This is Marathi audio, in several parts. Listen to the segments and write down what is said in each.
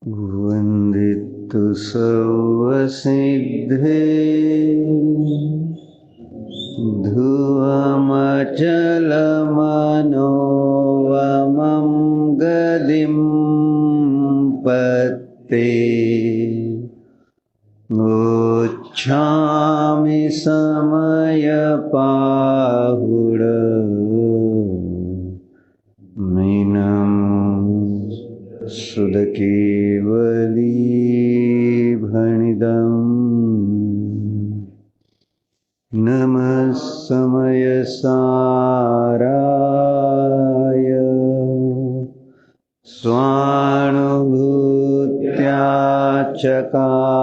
वन्दितु सर्वसिद्धे ध्रुवमचलमनोवमं गदिं पत्ते गच्छामि समयपाहुड सुदकेवलीभणिदम् नमः समयसाराय स्वानुभूत्या चकासते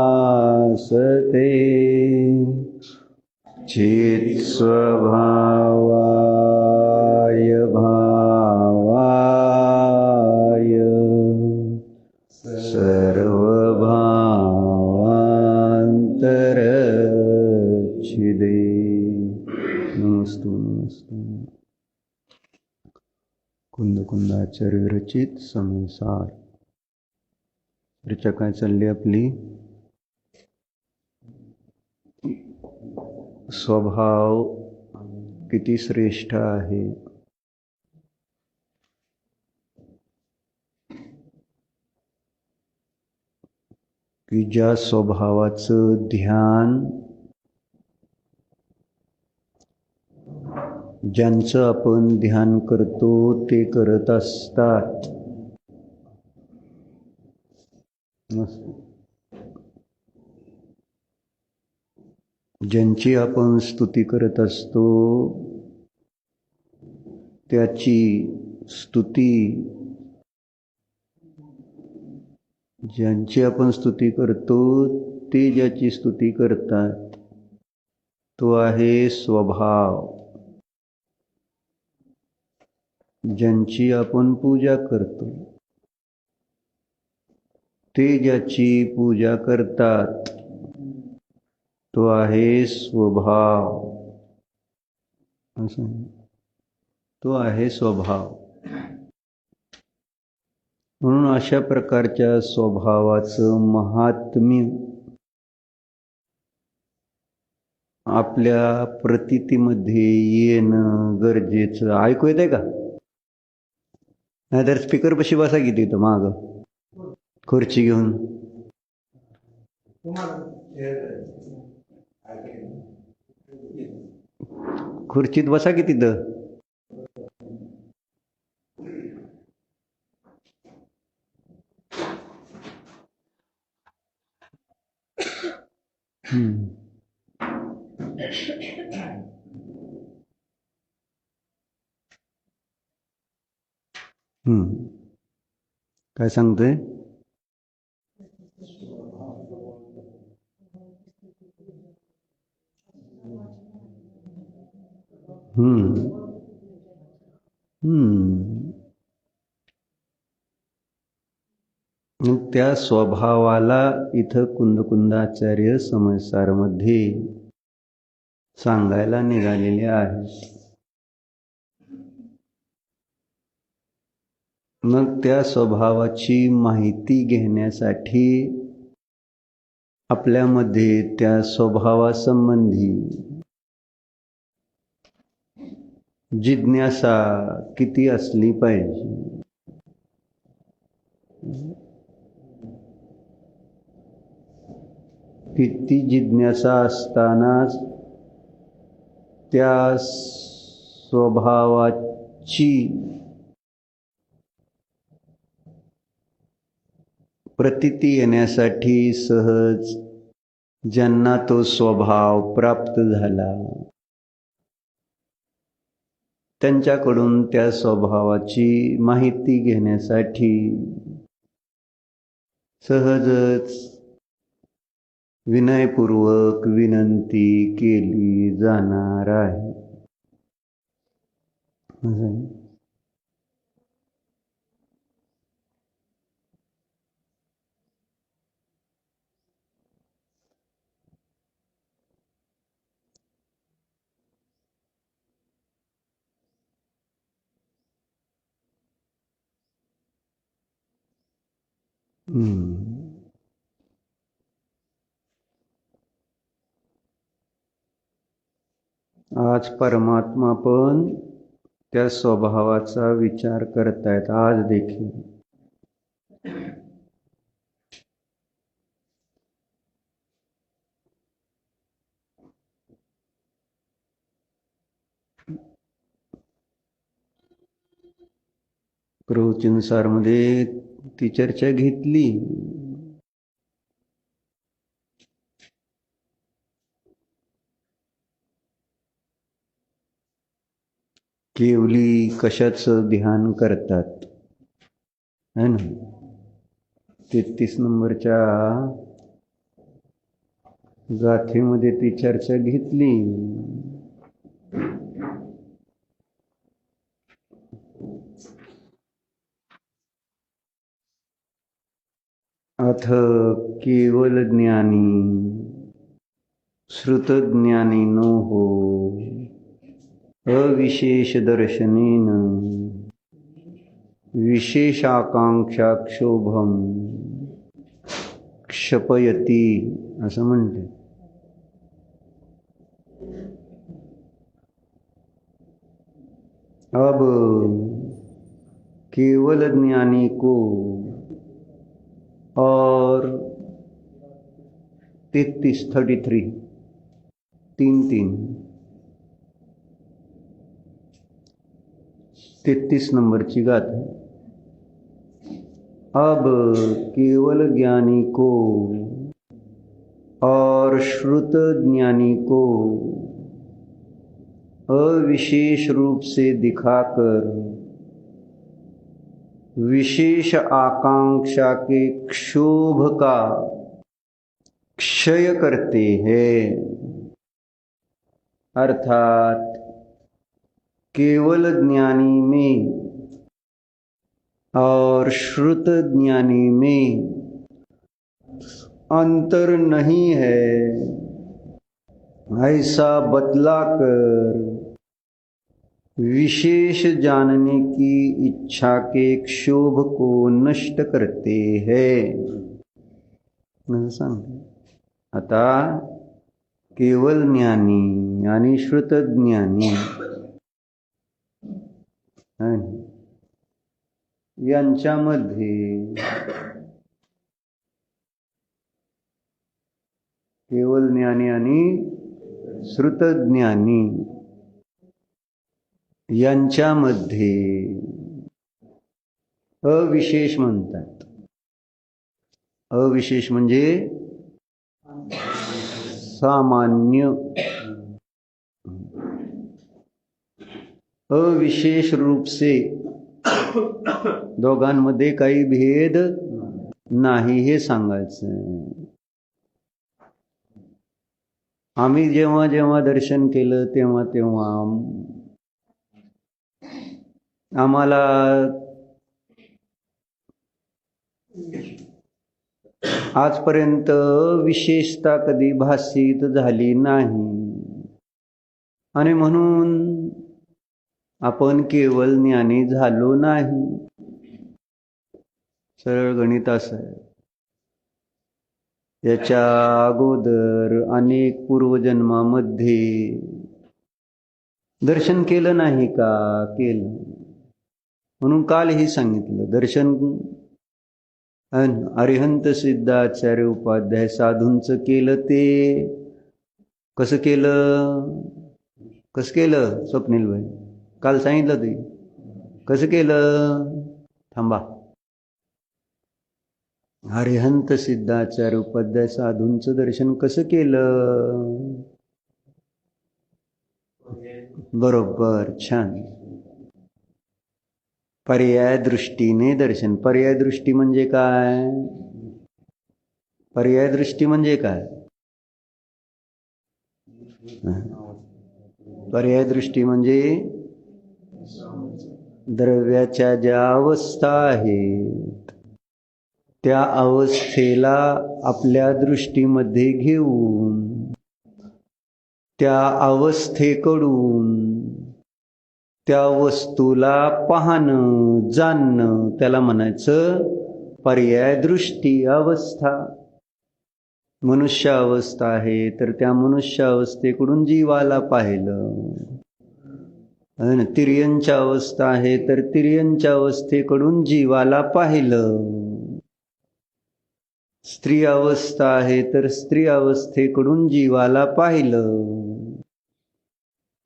चित्स्वभावाय भावाय सर्वभावान्तरच्छिदे। नमस्तु नमस्तु। कुंदकुंदाचार्य विरचित समयसार. चर्चा काय चालली आपली? स्वभाव किती श्रेष्ठ आहे. की ज्या स्वभावाचं ध्यान ज्यांचं आपण ध्यान करतो ते करत असतात. ज्यांची आपण स्तुती करत असतो त्याची स्तुती, ज्यांची आपण स्तुती करतो ते ज्याची स्तुती करतात तो आहे स्वभाव. ज्यांची आपण पूजा करतो ते ज्याची पूजा करतात तो आहे स्वभाव. असं तो आहे स्वभाव. म्हणून अशा प्रकारच्या स्वभावाचं महात्म्य आपल्या प्रतीतीमध्ये येणं गरजेचं. ऐकू येतंय का? नाहीतर स्पीकर पशी बसा की तिथं माग खुर्ची घेऊन. खुर्चीत बसा की तिथं. काय सांगतोय? त्या स्वभावाला इथं कुंदकुंदाचार्य समयसारमध्ये सांगायला निघालेले आहे. मग त्या स्वभावाची माहिती घेण्यासाठी आपल्यामध्ये त्या स्वभावासंबंधी जिज्ञासा किती असली पाहिजे. किती जिज्ञासा असतानाच त्या स्वभावाची प्रतीती येण्यासाठी सहज ज्यांना तो स्वभाव प्राप्त झाला त्यांच्याकडून त्या स्वभावाची माहिती घेण्यासाठी सहजच विनयपूर्वक विनंती केली जाणार आहे. आज परमात्मा पण त्या स्वभावाचा विचार करतायत आज देखील. प्रवचनसारमध्ये ती चर्चा घेतली. केवली कशाचं ध्यान करतात है ना. 33 नंबरच्या गाथेमध्ये ती चर्चा घेतली. अथ केवल ज्ञानी श्रुत ज्ञानिनो हो अविशेष दर्शनेन विशेषाकांक्षा क्षोभम क्षपयती असं म्हणते. अब केवल ज्ञानी को और 33 नंबरची गाथ है. अब केवल ज्ञानी को और श्रुत ज्ञानी को अविशेष रूप से दिखाकर विशेष आकांक्षा के क्षोभ का क्षय करते हैं. अर्थात केवल ज्ञानी में और श्रुत ज्ञानी में अंतर नहीं है ऐसा बतलाकर विशेष जानने की इच्छा के क्षोभ को नष्ट करते हैं. सांगते आता केवल ज्ञानी आणि श्रुत ज्ञानी यांच्यामध्ये केवल ज्ञानी आणि श्रुत ज्ञानी यांच्यामध्ये अविशेष म्हणतात. अविशेष म्हणजे सामान्य. अविशेष रूप से दोघांमध्ये काही भेद नाही हे सांगायचं. आम्ही जेव्हा जेव्हा दर्शन केलं तेव्हा तेव्हा आम्हाला आजपर्यंत विशेषता कधी भासित झाली नाही आणि म्हणून आपण केवल ज्ञानी झालो नाही. सरळ गणित असं आहे. याच्या अगोदर अनेक पूर्वजन्मामध्ये दर्शन केलं नाही का? केलं. म्हणून कालही सांगितलं दर्शन अरिहंत सिद्धाचार्य उपाध्याय साधूंचं केलं. ते कसं केलं? कसं केलं स्वप्नील भाई? काल सांगितलं ते कसं केलं? थांबा. अरिहंत सिद्धाचार्य उपाध्याय साधूंचं दर्शन कसं केलं? बरोबर, छान. पर्याय दृष्टीने दर्शन. पर्याय दृष्टी म्हणजे काय? पर्याय दृष्टी म्हणजे काय? पर्याय दृष्टी म्हणजे द्रव्याच्या ज्या अवस्था आहेत त्या अवस्थेला आपल्या दृष्टीमध्ये घेऊन त्या अवस्थेकडून त्या वस्तूला पाहणं, जाणणं, त्याला म्हणायचं पर्याय दृष्टी अवस्था. मनुष्य अवस्था आहे तर त्या मनुष्य अवस्थेकडून जीवाला पाहिलं. तिर्यंच्या अवस्था आहे तर तिर्यंच्या अवस्थेकडून जीवाला पाहिलं. स्त्री अवस्था आहे तर स्त्री अवस्थेकडून जीवाला पाहिलं.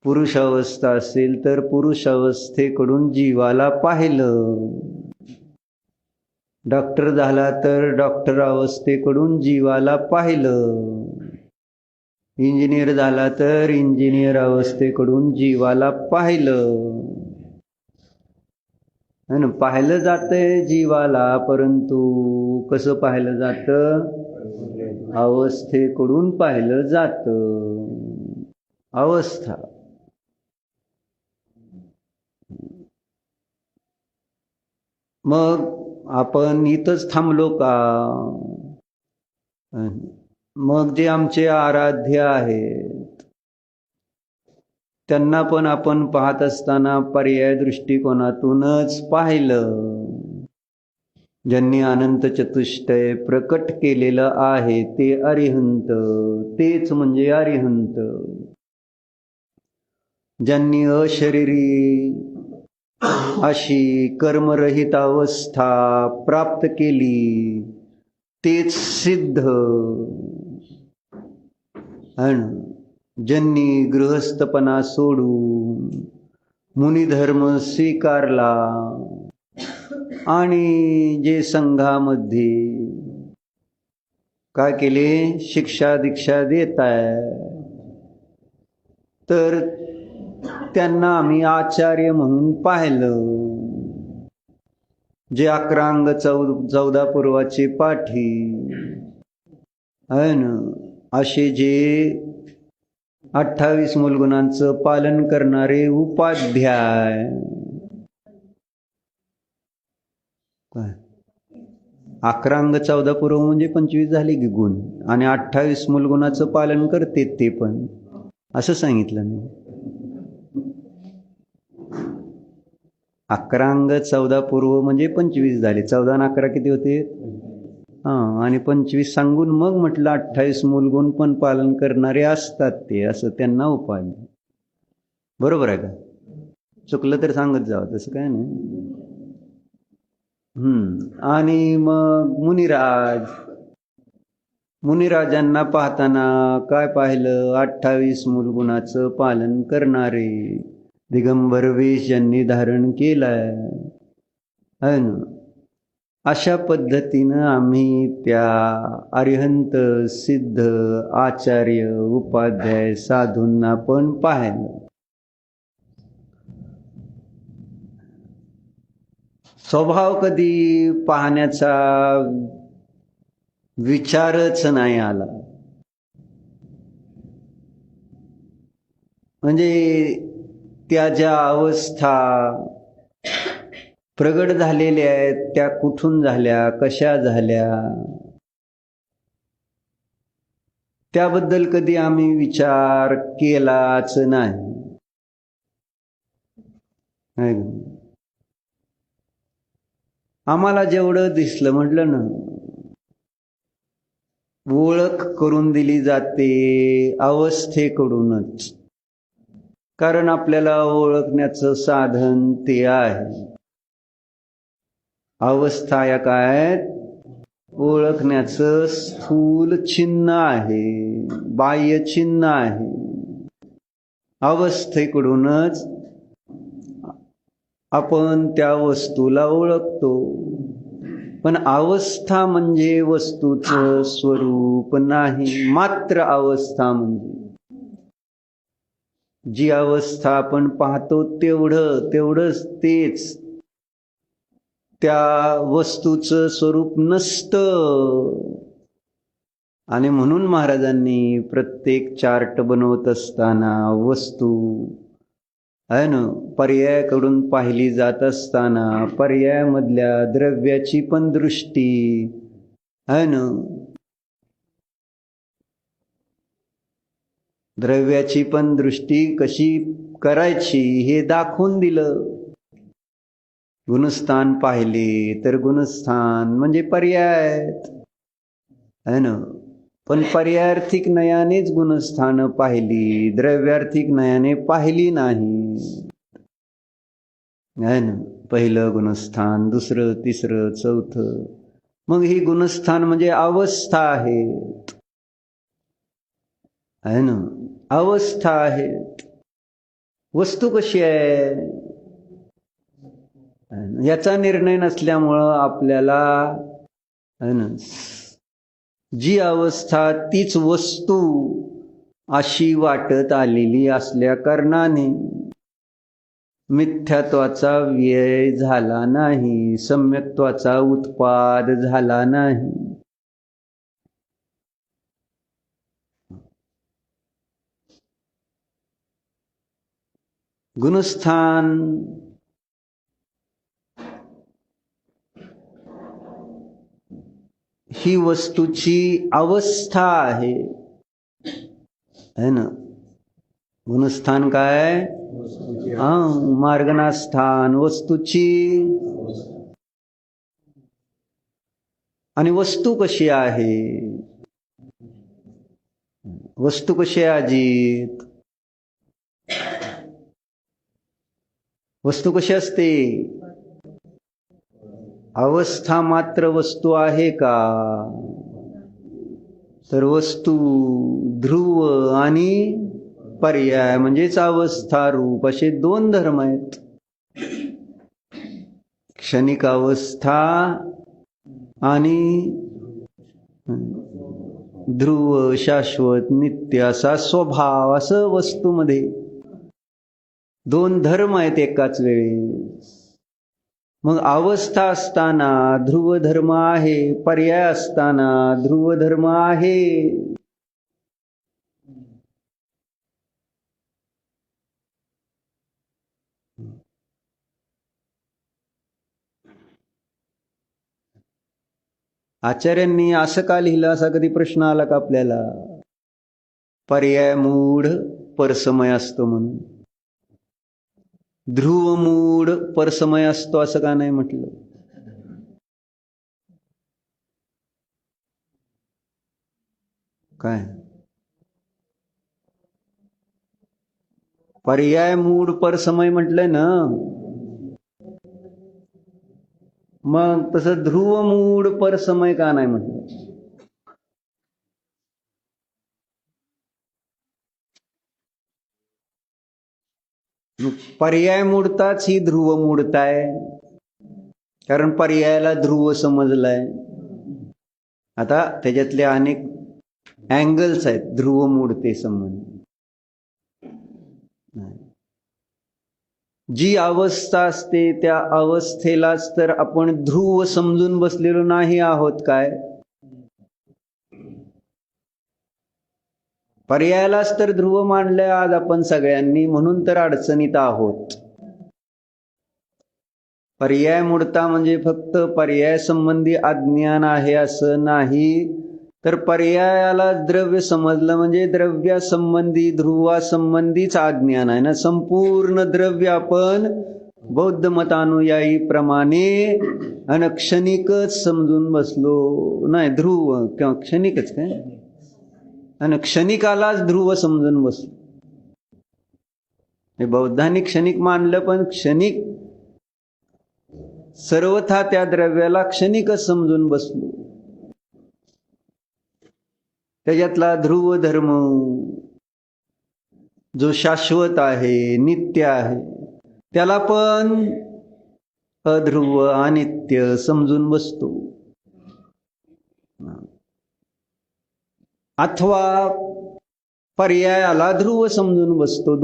पुरुष अवस्था असेल तर पुरुष अवस्थेकडून जीवाला पाहिलं. डॉक्टर झाला तर डॉक्टर अवस्थेकडून जीवाला पाहिलं. इंजिनियर झाला तर इंजिनियर अवस्थेकडून जीवाला पाहिलं. पाहिलं जातंय जीवाला, परंतु कसं पाहिलं जातं? अवस्थेकडून पाहिलं जातं. अवस्था. मग आपण इथंच थांबलो का? मग जे आमचे आराध्य आहेत त्यांना पण आपण पाहत असताना पर्याय दृष्टिकोनातूनच पाहिलं. ज्यांनी अनंत चतुष्टय प्रकट केलेलं आहे ते अरिहंत, तेच म्हणजे अरिहंत. ज्यांनी अशरीरी अशी कर्मरहित अवस्था प्राप्त केली तेच सिद्ध. ज्यांनी गृहस्थपणा सोडून मुनिधर्म स्वीकारला आणि जे संघामध्ये काय केले, शिक्षा दीक्षा देत आहे, तर त्यांना आम्ही आचार्य म्हणून पाहिलं. जे 11 अंग 14 पूर्वाचे पाठी आहे ना, असे जे 28 मूलगुणांचं पालन करणारे उपाध्याय. 11 अंग 14 पूर्व म्हणजे 25 झाले की गुण, आणि 28 मूलगुणाचं पालन करते ते पण, असं सांगितलं नाही. 11 अंग 14 पूर्व म्हणजे 25 झाले. 14 आणि 11 किती होते? आणि 25 सांगून मग म्हटलं 28 मूलगुण पण पालन करणारे असतात ते, असं त्यांना उपाय. बरोबर आहे का? चुकलं तर सांगत जावं, तसं काय नाही. आणि मग मुनिराजांना पाहताना काय पाहिलं? 28 मूलगुणाचं पालन करणारे दिगंबर वेश ज्यांनी धारण केलाय आहे ना, अशा पद्धतीनं आम्ही त्या अरिहंत सिद्ध आचार्य उपाध्याय साधूंना पण पाहिलं. स्वभाव कधी पाहण्याचा विचारच नाही आला. म्हणजे त्या ज्या अवस्था प्रगट झालेल्या आहेत त्या कुठून झाल्या, कशा झाल्या, त्याबद्दल कधी आम्ही विचार केलाच नाही. आम्हाला जेवढं दिसलं, म्हटलं ना, ओळख करून दिली जाते अवस्थेकडूनच. कारण आपल्याला ओळखण्याचं साधन ते आहे. अवस्था या काय? ओळखण्याचं स्थूल चिन्ह आहे, बाह्य चिन्ह आहे. अवस्थेकडूनच आपण त्या वस्तूला ओळखतो. पण अवस्था म्हणजे वस्तूचं स्वरूप नाही, मात्र अवस्था म्हणजे जी अवस्था आपण पाहतो तेवढंच तेच त्या वस्तूचं स्वरूप नसतं. आणि म्हणून महाराजांनी प्रत्येक चार्ट बनवत असताना वस्तू आहे ना, पर्यायाकडून पाहिली जात असताना पर्यायामधल्या द्रव्याची पण दृष्टी आहे ना, द्रव्याची पण दृष्टी कशी करायची हे दाखवून दिलं. गुणस्थान पाहिले तर गुणस्थान म्हणजे पर्याय आहे ना. पण पर्यायार्थिक नयानेच गुणस्थान पाहिली, द्रव्यार्थिक नयाने पाहिली नाही, आहे ना. पहिलं गुणस्थान, दुसरं, तिसरं, चौथं. मग ही गुणस्थान म्हणजे अवस्था आहेत, आहे ना. अवस्था आहेत. वस्तू कशी आहे याचा निर्णय नसल्यामुळं आपल्याला, आहे ना, जी अवस्था तीच वस्तू अशी वाटत आलेली असल्या कारणाने मिथ्यात्वाचा व्यय झाला नाही, सम्यक्त्वाचा उत्पाद झाला नाही. गुणस्थान ही वस्तूची अवस्था आहे ना. गुणस्थान काय? मार्गनास्थान वस्तूची. आणि वस्तू कशी आहे? वस्तू कशी आहे अजित? वस्तू कशी असते? अवस्था मात्र वस्तू आहे का? तर वस्तू ध्रुव आणि पर्याय म्हणजेच अवस्था रूप असे दोन धर्म आहेत. क्षणिक अवस्था आणि ध्रुव शाश्वत नित्य असा स्वभाव, असं वस्तूमध्ये दोन धर्म आहेत एकाच वेळी. मग अवस्था असताना ध्रुव धर्म आहे, पर्याय असताना ध्रुव धर्म आहे. आचार्यांनी असं का लिहिलं असा कधी प्रश्न आला का आपल्याला? पर्याय मूढ परसमय असतो म्हणून. ध्रुव मूढ परसमय असतो असं का नाही म्हटलं? काय पर्याय मूढ परसमय म्हटलंय ना. मग तसं ध्रुव मूढ परसमय का नाही म्हटलं? पर्याय मूढताच ही ध्रुव मूढता आहे, कारण पर्यायाला ध्रुव समजलाय. आता त्याच्यातले अनेक अँगल्स आहेत ध्रुव मूढते संबंध. जी अवस्था असते त्या अवस्थेलाच तर आपण ध्रुव समजून बसलेलो नाही आहोत काय? पर्यायालाच तर ध्रुव मानलंय आज आपण सगळ्यांनी, म्हणून तर अडचणीत आहोत. पर्याय मूढता म्हणजे फक्त पर्याय संबंधी अज्ञान आहे असं नाही, तर पर्यायाला द्रव्य समजलं म्हणजे द्रव्यासंबंधी ध्रुवासंबंधीच अज्ञान आहे ना. संपूर्ण द्रव्य आपण बौद्ध मतानुयायी प्रमाणे क्षणिकच समजून बसलो नाही. ध्रुव किंवा क्षणिकच काय, आणि क्षणिकालाच ध्रुव समजून बसलो. हे बौद्धांनी क्षणिक मानलं, पण क्षणिक सर्वथा त्या द्रव्याला क्षणिकच समजून बसलो. त्याच्यातला ध्रुव धर्म जो शाश्वत आहे, नित्य आहे, त्याला पण अध्रुव अनित्य समजून बसतो. अथवा पर्यायाला ध्रुव समजून बसतो.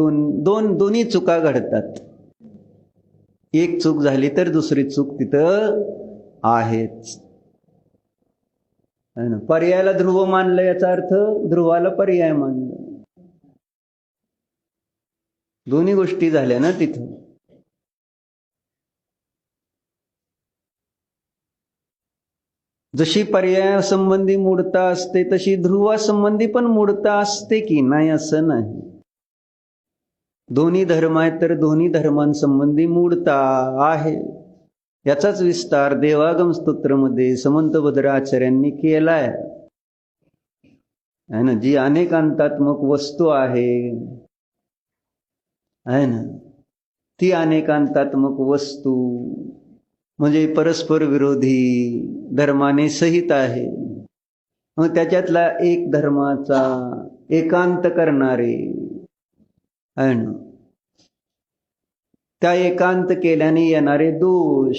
दोन्ही चुका घडतात. एक चूक झाली तर दुसरी चूक तिथं आहेच. पर्यायाला ध्रुव मानलं याचा अर्थ ध्रुवाला पर्याय मानलं. दोन्ही गोष्टी झाल्या ना तिथं. जशी पर्यायासंबंधी मूढता असते तशी ध्रुवासंबंधी पण मूढता असते की नाही असं नाही. दोन्ही धर्म आहेत तर दोन्ही धर्मांसंबंधी मूढता आहे. याचाच विस्तार देवागम स्तोत्रमध्ये समंतभद्र आचार्यांनी केलाय. आहे ना, जी अनेकांतात्मक वस्तू आहे ना, ती अनेकांतात्मक वस्तू म्हणजे परस्पर विरोधी धर्माने सहित आहे. मग त्याच्यातला एक धर्माचा एकांत करणारे आहे ना, त्या एकांत केल्याने येणारे दोष,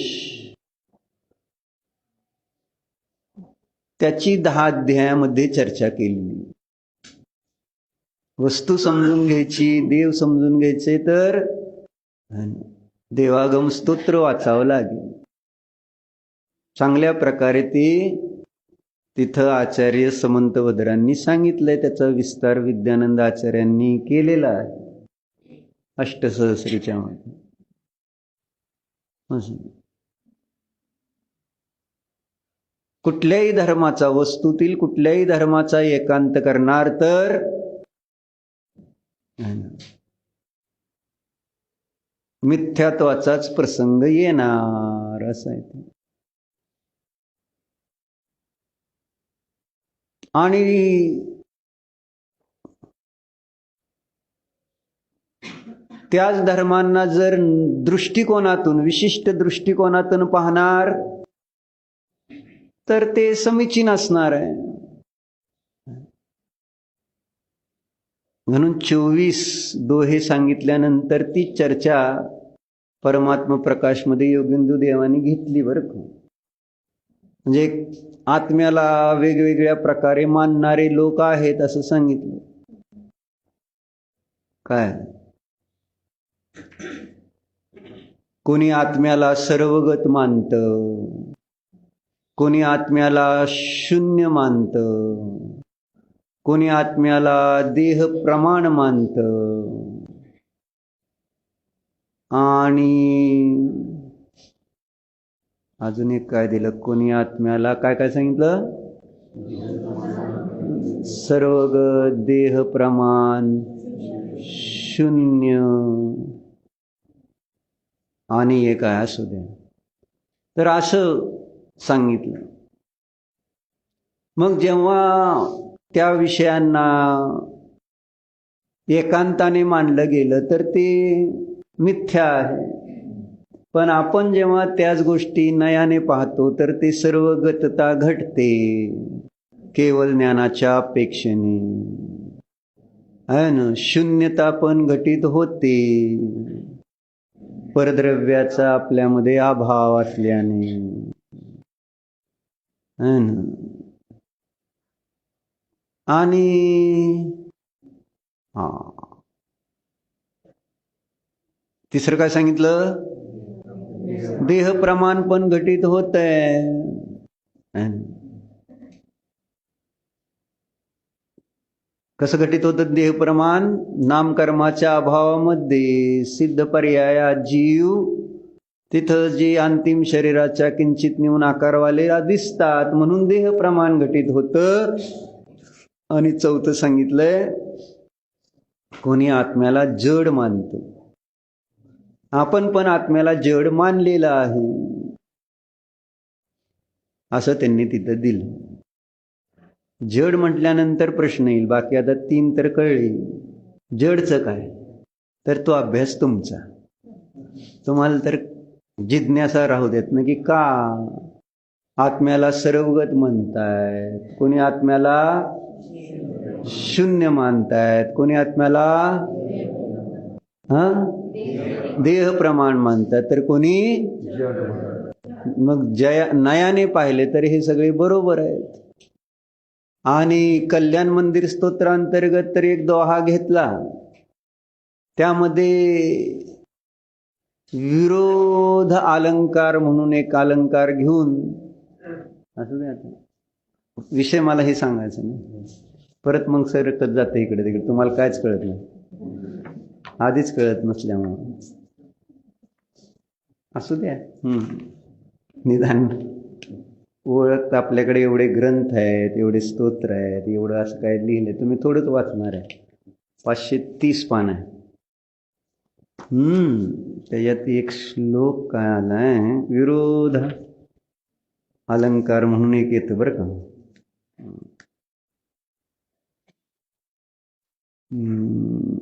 त्याची 10 अध्यायामध्ये चर्चा केली. वस्तू समजून घ्यायची, देव समजून घ्यायचे तर देवागम स्तोत्र वाचावं लागेल. चांगल्या प्रकारे ते तिथं आचार्य समंतभद्रांनी सांगितलंय. त्याचा विस्तार विद्यानंद आचार्यांनी केलेला आहे अष्टसहस्रीच्या मध्ये. कुठल्याही धर्माचा, वस्तूतील कुठल्याही धर्माचा एकांत करणार तर मिथ्यात्वाचाच प्रसंग येणार असं आहे ते. आणि त्याच धर्मांना जर दृष्टिकोनातून, विशिष्ट दृष्टिकोनातून पाहणार तर ते समीचीन असणार आहे. म्हणून 24 दोहे सांगितल्यानंतर ती चर्चा परमात्मा प्रकाशमध्ये योगेंदू देवानी घेतली बरं का. म्हणजे आत्म्याला वेगवेगळ्या प्रकारे मानणारे लोक आहेत असं सांगितलं. काय, कोणी आत्म्याला सर्वगत मानतं, कोणी आत्म्याला शून्य मानतं, कोणी आत्म्याला देह प्रमाण मानतं, आणि अजून एक काय दिलं, कोणी आत्म्याला काय काय सांगितलं, सर्वगत, देह प्रमाण, शून्य, आणि एक काय असू द्या. तर असं सांगितलं. मग जेव्हा त्या विषयांना एकांताने मानलं गेलं तर ते मिथ्या आहे. पण आपण जेव्हा त्याच गोष्टी नयाने पाहतो तर ते सर्वगतता घटते केवळ ज्ञानाच्या अपेक्षेने, आहे ना. शून्यता पण घटित होते परद्रव्याचा आपल्यामध्ये अभाव असल्याने, आहे ना. आणि तिसरं काय सांगितलं, देह प्रमाण पण घटित होत आहे. कसं घटित होतं देह प्रमाण, नामकर्माच्या अभावामध्ये सिद्ध पर्याया जीव तिथं जे अंतिम शरीराच्या किंचित न्यून आकारवाले दिसतात म्हणून देह प्रमाण घटित होतं. आणि चौथं सांगितलंय, कोणी आत्म्याला जड मानतो. आपण पण आत्म्याला जड मानलेलं आहे असं त्यांनी तिथं दिलं. जड म्हटल्यानंतर प्रश्न येईल, बाकी आता 3 तर कळले. जडचं काय, तर तो अभ्यास तुमचा. तुम्हाला तर जिज्ञासा राहू देत ना की का आत्म्याला सर्वगत म्हणतायत, कोणी आत्म्याला शून्य मानतायत, कोणी आत्म्याला देह प्रमाण मानतात, तर कोणी. मग नयाने पाहिले तर हे सगळे बरोबर आहेत. आणि कल्याण मंदिर स्तोत्रांतर्गत तर एक दोहा घेतला, त्यामध्ये विरोध अलंकार म्हणून एक अलंकार घेऊन, असं नाही, आता विषय मला हे सांगायचं नाही, परत मग सरकत जाते इकडे तिकडे, तुम्हाला कायच कळत नाही, आधीच कळत नसल्यामुळं. असू द्या, निदान ओळख. आपल्याकडे एवढे ग्रंथ आहेत, एवढे स्तोत्र आहेत, एवढं असं काय लिहिलंय, तुम्ही थोडंच वाचणार आहे. 530 पान आहे. त्याच्यात एक श्लोक काय आलाय, विरोध अलंकार म्हणून एक येतं बरं का. हम्म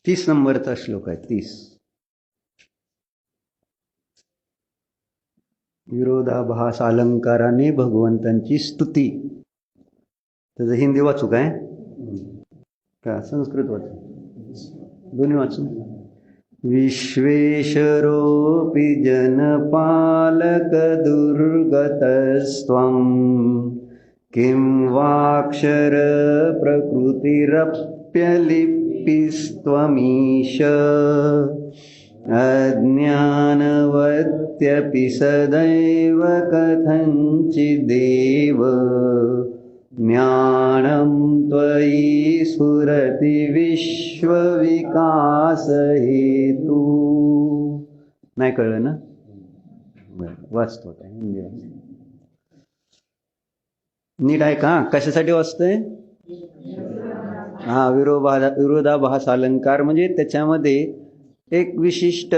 30 नंबरचा श्लोक आहे. 30. विरोधाभास अलंकाराने भगवंतांची स्तुती. त्याचं हिंदी वाचू काय का संस्कृत वाचू? दोन्ही वाचू. विश्वेश्वरोऽपि जनपालक दुर्गतस्त्वं किं वाक्षर प्रकृतिरप्यलिपिस्त्वमीश अज्ञानवत्यपि सदैव कथञ्चिदेव ज्ञानं त्वयि स्फुरति विश्वविकास हेतू. नाही कळलं ना? वाचतो हिंदी नीट आहे का? कशासाठी वाचतोय? हा, विरोधाभास अलंकार म्हणजे त्याच्यामध्ये एक विशिष्ट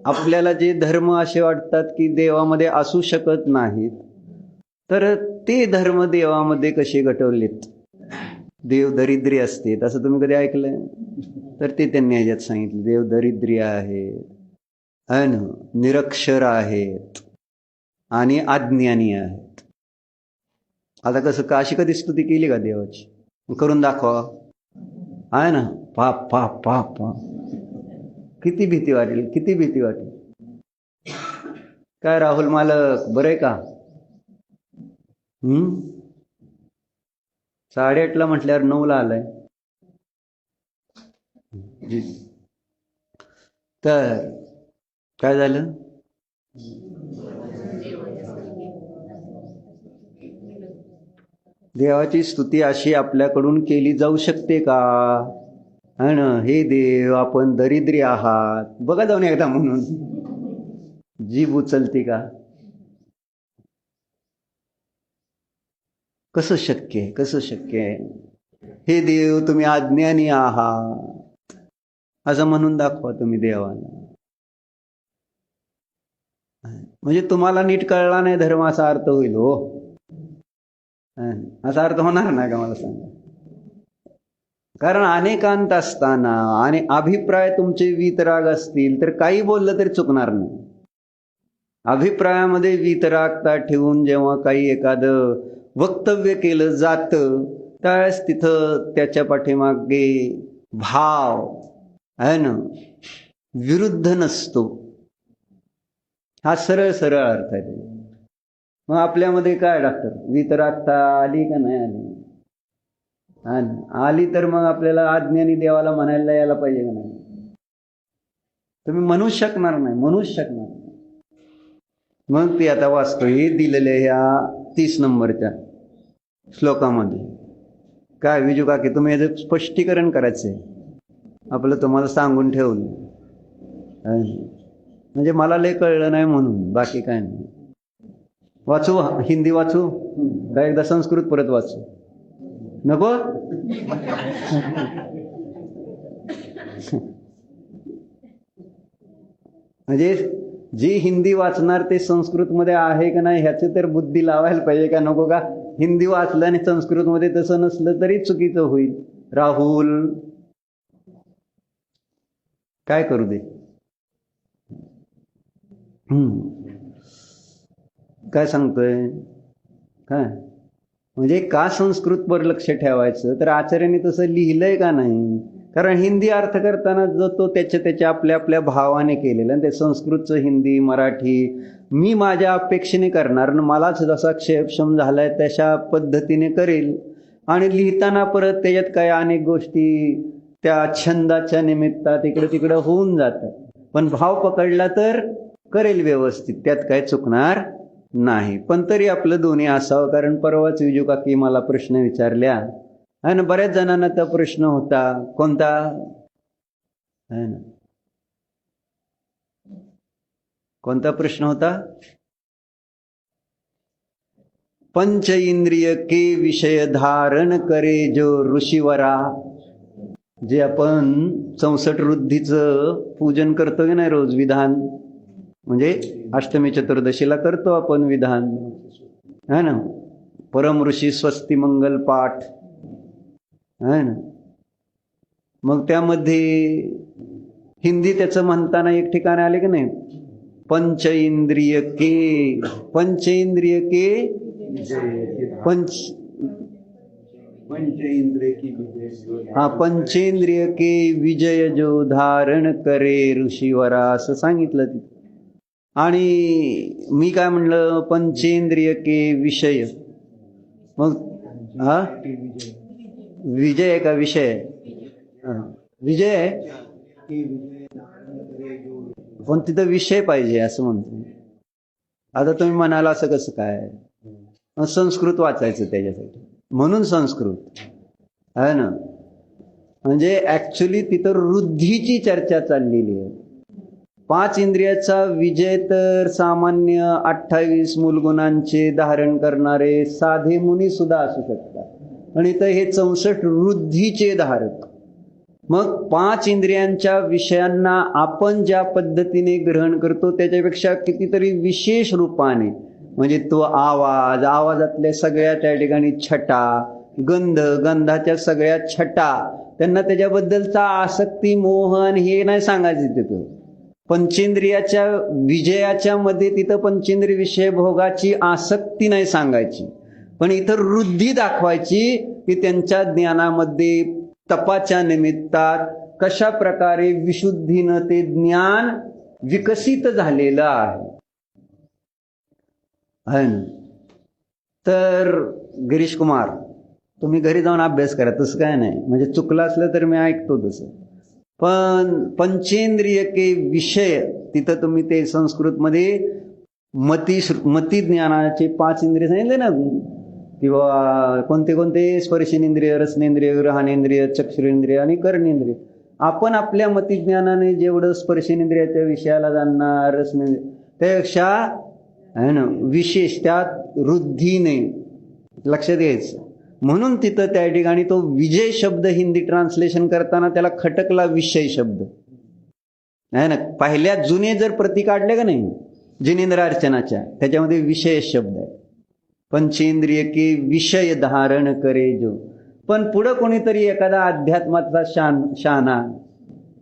आपल्याला जे धर्म असे वाटतात की देवामध्ये असू शकत नाहीत, तर ते धर्म देवामध्ये कसे घटवलेत. देव दरिद्री असते असं तुम्ही कधी ऐकलंय? तर ते त्यांनी ह्याच्यात सांगितलं. देव दरिद्री आहेत, निरक्षर आहेत आणि अज्ञानी आहेत. आता कसं का अशी कधी स्तुती केली का देवाची? करून दाखवा. आहे ना, पाप पाप पाप पाप. किती भीती वाटेल, किती भीती वाटेल. काय राहुल मालक बरं का? 8:30 म्हटल्यावर 9ला आलाय. तर काय झालं? देवाची स्तुती अशी आपल्याकडून केली जाऊ शकते का? है ना, हे देव आपण दरिद्री आहात बघा जाऊन एकदा म्हणून जीभ उचलते का? कसं शक्य आहे? कसं शक्य आहे? हे देव तुम्ही अज्ञानी आहात असं म्हणून दाखवा तुम्ही देवाला. म्हणजे तुम्हाला नीट कळला नाही धर्म असा अर्थ होईल. हो, असा अर्थ होणार नाही का मला सांगा? कारण अनेकांत असताना आणि अभिप्राय तुमचे वीतराग असतील तर काही बोललं तरी चुकणार नाही. अभिप्रायामध्ये वीतरागता ठेवून जेव्हा काही एखादं वक्तव्य केलं जातं त्यावेळेस तिथं त्याच्या पाठीमागे भाव आहे ना, विरुद्ध नसतो. हा सरळ सरळ अर्थ आहे. मग आपल्यामध्ये काय डॉक्टर, वीतरागता आली का नाही आली? आली तर मग आपल्याला अज्ञानी देवाला म्हणायला यायला पाहिजे का नाही? तुम्ही म्हणूच शकणार नाही, म्हणूच शकणार नाही. मग ते आता वाचतो हे दिलेले ह्या 30 नंबरच्या श्लोकामध्ये. काय विजू काकी तुम्ही याचं स्पष्टीकरण करायचंय आपलं, तुम्हाला सांगून ठेवलं. म्हणजे मला लय कळलं नाही म्हणून, बाकी काय नाही. वाचू हिंदी वाचू का एकदा संस्कृत परत वाचू? नको. म्हणजे जी हिंदी वाचणार ते संस्कृतमध्ये आहे का नाही ह्याची तर बुद्धी लावायला पाहिजे का नको का? हिंदी वाचलं आणि संस्कृतमध्ये तसं नसलं तरी चुकीचं होईल. राहुल काय करू दे. काय सांगतोय काय म्हणजे का संस्कृतवर लक्ष ठेवायचं तर आचार्याने तसं लिहिलंय का नाही. कारण हिंदी अर्थ करताना जो तो त्याच्या आपल्या आपल्या भावाने केलेलं आणि ते संस्कृतचं हिंदी मराठी मी माझ्या अपेक्षेने करणार आणि मलाच जसा क्षेपक्षम झालाय तशा पद्धतीने करेल. आणि लिहिताना परत त्याच्यात काय अनेक गोष्टी त्या छंदाच्या निमित्तात इकडं तिकडं होऊन जातात. पण भाव पकडला तर करेल व्यवस्थित, त्यात काय चुकणार नाही. पण तरी आपलं दोन्ही असावं. कारण परवाच विजू काकी मला प्रश्न विचारल्या आणि बऱ्याच जणांना तो प्रश्न होता. कोणता है ना, कोणता प्रश्न होता. पंच इंद्रिय के विषय धारण करे जो ऋषीवरा. जे आपण 64 वृद्धीचं पूजन करतो की नाही रोज विधान, म्हणजे अष्टमी चतुर्दशीला करतो आपण विधान है ना. परम ऋषी स्वस्ती मंगल पाठ है ना. मग त्यामध्ये हिंदी त्याचं म्हणताना एक ठिकाणी आले की नाही, पंच इंद्रिय के पंचेंद्रिय के विजय जो धारण करे ऋषीवरा असं सांगितलं तिथे. आणि मी काय म्हणलं पंचेंद्रिय के विषय. मग हा विजय का विषय, विजय पण तिथं विषय पाहिजे असं म्हणतो. आता तुम्ही म्हणाला असं कसं काय, संस्कृत वाचायचं त्याच्यासाठी म्हणून संस्कृत आहे ना. म्हणजे ऍक्च्युली तिथं वृद्धीची चर्चा चाललेली आहे. 5 इंद्रियाचा विजय तर सामान्य 28 मूलगुणांचे धारण करणारे साधे मुनी सुद्धा असू शकतात. आणि इथं हे 64 वृद्धीचे धारक. मग 5 इंद्रियांच्या विषयांना आपण ज्या पद्धतीने ग्रहण करतो त्याच्यापेक्षा कितीतरी विशेष रूपाने, म्हणजे तो आवाज, आवाजातल्या सगळ्या त्या ठिकाणी छटा, गंध, गंधाच्या सगळ्या छटा, त्यांना त्याच्याबद्दलचा आसक्ती मोहन हे नाही सांगायचं तिथं. पंचेंद्रियाच्या विजयाच्या मध्ये तिथं पंचेंद्रिय विषय भोगाची आसक्ती नाही सांगायची, पण इथं वृद्धी दाखवायची की त्यांच्या ज्ञानामध्ये तपाच्या निमित्तात कशा प्रकारे विशुद्धीनं ते ज्ञान विकसित झालेलं आहे ना. तर गिरीश कुमार तुम्ही घरी जाऊन अभ्यास करा, तसं काय नाही. म्हणजे चुकलं असलं तर मी ऐकतो तसं. पण पंचेंद्रिय के विषय तिथं तुम्ही ते संस्कृतमध्ये मती ज्ञानाचे 5 इंद्रिय सांगितले ना, किंवा कोणते कोणते स्पर्शेंद्रिय, रसनेंद्रिय, ग्रहणेंद्रिय, चक्षुरेंद्रिय आणि कर्णेंद्रिय. आपण आपल्या मतिज्ञानाने जेवढं स्पर्शेंद्रियाच्या विषयाला जाणणार, रसनेंद्रिय त्यापेक्षा आहे ना विशेष त्यात वृद्धीने लक्षात घ्यायचं. म्हणून तिथं त्या ठिकाणी तो विजय शब्द हिंदी ट्रान्सलेशन करताना त्याला खटकला विषय शब्द आहे ना. पहिल्या जुने जर प्रती काढले का नाही जिनेंद्र अर्चनाच्या, त्याच्यामध्ये विषय शब्द आहे. पंचेंद्रिय के विषय धारण करे जो. पण पुढं कोणीतरी एखादा अध्यात्माचा शहाणा,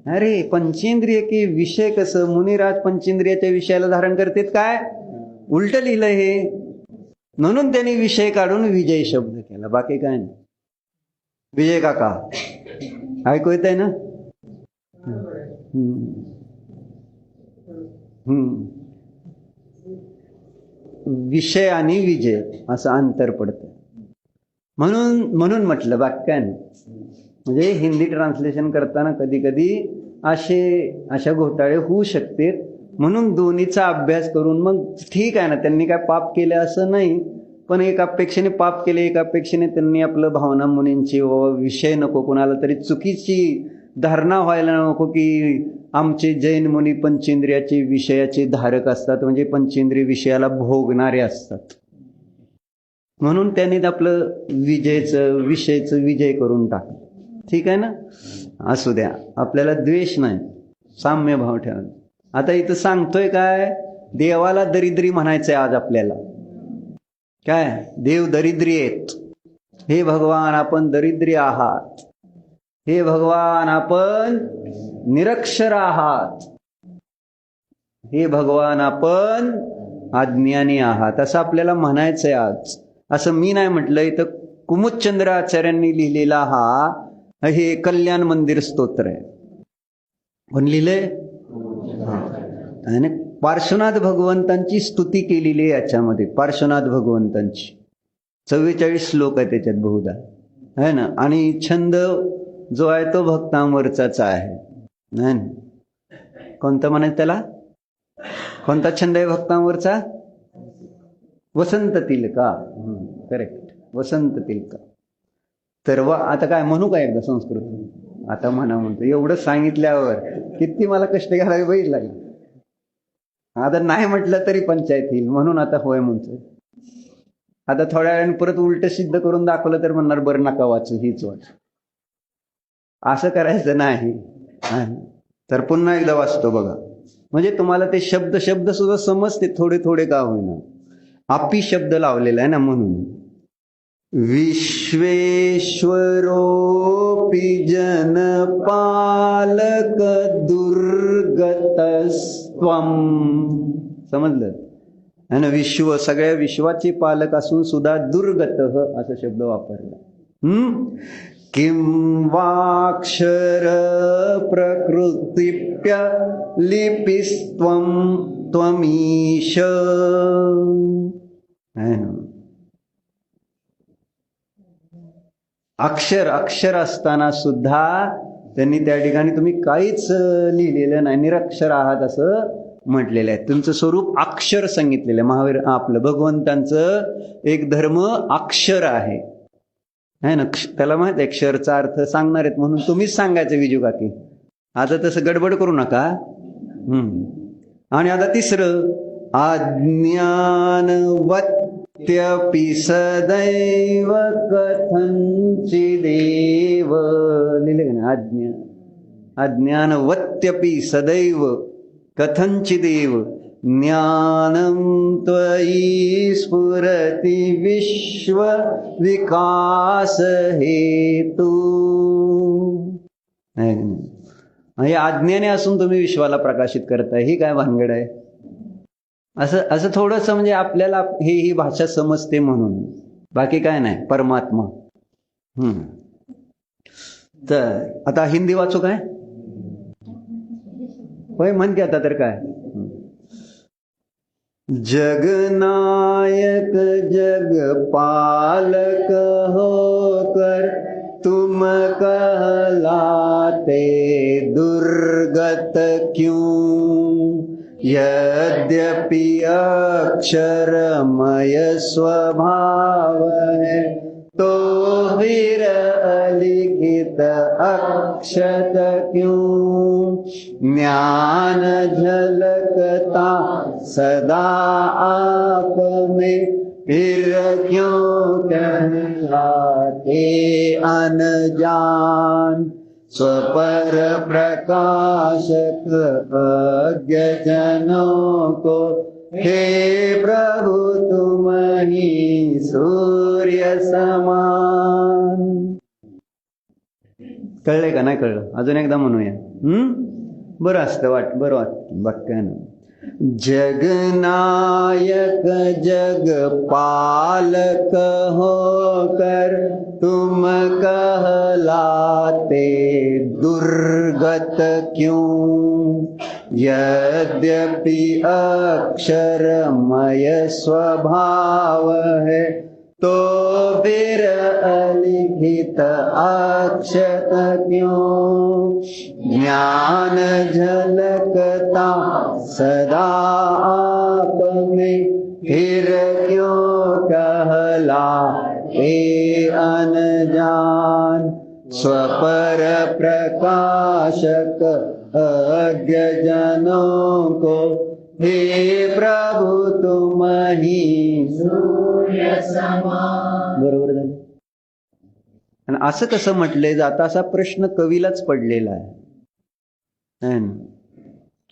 अरे पंचेंद्रिय के विषय कसं, मुनिराज पंचेंद्रियाच्या विषयाला धारण करतात काय, उलट लिहिलं हे. म्हणून त्यांनी विषय काढून विजय शब्द केला, बाकी काय नाही. विजय काका ऐकू येत आहे ना. विषय आणि विजय असं अंतर पडतं. म्हणून म्हटलं बाकी काय नाही. म्हणजे हिंदी ट्रान्सलेशन करताना कधी कधी अशा घोटाळे होऊ शकते. म्हणून दोन्हीचा अभ्यास करून मग ठीक आहे ना, त्यांनी काय पाप केले असं नाही, पण एक अपेक्षेने पाप केले, एक अपेक्षेने त्यांनी आपलं भावना मुनींची विषय नको, कोणाला तरी चुकीची धारणा व्हायला नको की आमचे जैन मुनी पंचेंद्रियाचे विषयाचे धारक असतात, म्हणजे पंचेंद्रिय विषयाला भोगणारे असतात. म्हणून त्यांनी आपलं विषयचं विजय करून टाकलं. ठीक आहे ना, असू द्या, आपल्याला द्वेष नाही, साम्य भाव ठेवा. आता इथं सांगतोय काय, देवाला दरिद्री म्हणायचंय आज आपल्याला. काय देव दरिद्री आहेत, हे भगवान आपण दरिद्री आहात, हे भगवान आपण निरक्षर आहात, हे भगवान आपण अज्ञानी आहात असं आपल्याला म्हणायचंय आज. असं मी नाही म्हटलं, इथं कुमुदचंद्र आचार्यांनी लिहिलेला हा हे कल्याण मंदिर स्तोत्र आहे. कोण लिहिलंय? आणि पार्श्वनाथ भगवंतांची स्तुती केलेली आहे याच्यामध्ये. पार्श्वनाथ भगवंतांची 44 श्लोक आहे त्याच्यात बहुधा, है ना. आणि छंद जो आहे तो भक्तांवरचाच आहे. कोणता म्हणायचं त्याला? कोणता छंद आहे भक्तांवरचा? वसंत तिलका. करेक्ट, वसंत तिलका. तर आता काय म्हणू का एकदा संस्कृत? आता म्हणा म्हणतो. एवढं सांगितल्यावर किती मला कष्ट घ्यायला बैल लागले. आता नाही म्हटलं तरी पंचायत येईल म्हणून आता होय म्हणतोय. आता थोड्या वेळाने परत उलट सिद्ध करून दाखवलं तर म्हणणार बरं नका वाचू, हीच वाच. असं करायचं नाही. तर पुन्हा एकदा वाचतो बघा, म्हणजे तुम्हाला ते शब्द सुद्धा समजते थोडे थोडे का होईना. आपी शब्द लावलेला आहे ना म्हणून. विश्वेश्वरोपि जन पालक दुर्गतस्त्वं. समजलं है ना. विश्व, सगळ्या विश्वाचे पालक असून सुद्धा दुर्गत असा शब्द वापरला. किं वाक्षर प्रकृतिप्य लिपिस्त्वं त्वमीश. अक्षर असताना सुद्धा त्यांनी त्या ठिकाणी तुम्ही काहीच लिहिलेलं नाही, निरक्षर आहात असं म्हटलेलं आहे. तुमचं स्वरूप अक्षर सांगितलेलं आहे. महावीर आपलं भगवंतांचं एक धर्म अक्षर आहे ना. त्याला माहित आहे अक्षरचा अर्थ सांगणार आहेत म्हणून तुम्हीच सांगायचं विजू काकी. आता तसं गडबड करू नका. आणि आता तिसरं, अज्ञानवत्यपि सदैव कथंचिदेव. लिहिले का ना? अज्ञानवत्यपि सदैव कथंचिदेव ज्ञानं त्वयि स्फुरति विश्व विकास हेतु. हे अज्ञानी असून तुम्ही विश्वाला प्रकाशित करताय, ही काय भानगड आहे? असं थोडस म्हणजे आपल्याला ही भाषा समजते म्हणून, बाकी काय नाही. परमात्मा. तर आता हिंदी वाचू काय? होय म्हण की आता तर काय. जगनायक जगपालक होकर तुम कहलाते दुर्गत क्यों. यद्यपि अक्षरमय स्वभाव है तो फिर अलिखित अक्षत क्यों. ज्ञान झलकता सदा आप में फिर क्यों कहलाते अनजान. स्वपर प्रकाशक अज्ञ जनों को हे प्रभु तुम ही सूर्य समान. कळले का? नाही कळलं? अजून एकदा म्हणूया. बरं असतं बरं वाटतं वाक्यानं. जगनायक जगपालक होकर तुम कहलाते दुर्गत क्यों. यद्यपि अक्षरमय स्वभाव है तो फिर अलिखित अक्षत क्यों. ज्ञान झलकता सदा आप में फिर क्यों कहलाते अनजान. स्वपर प्रकाशक अज्ञ जनों को हे प्रभु तुम ही सूर्य समान. बरोबर झालं. आणि असं कसं म्हटलंय जाता असा प्रश्न कवीलाच पडलेला आहे.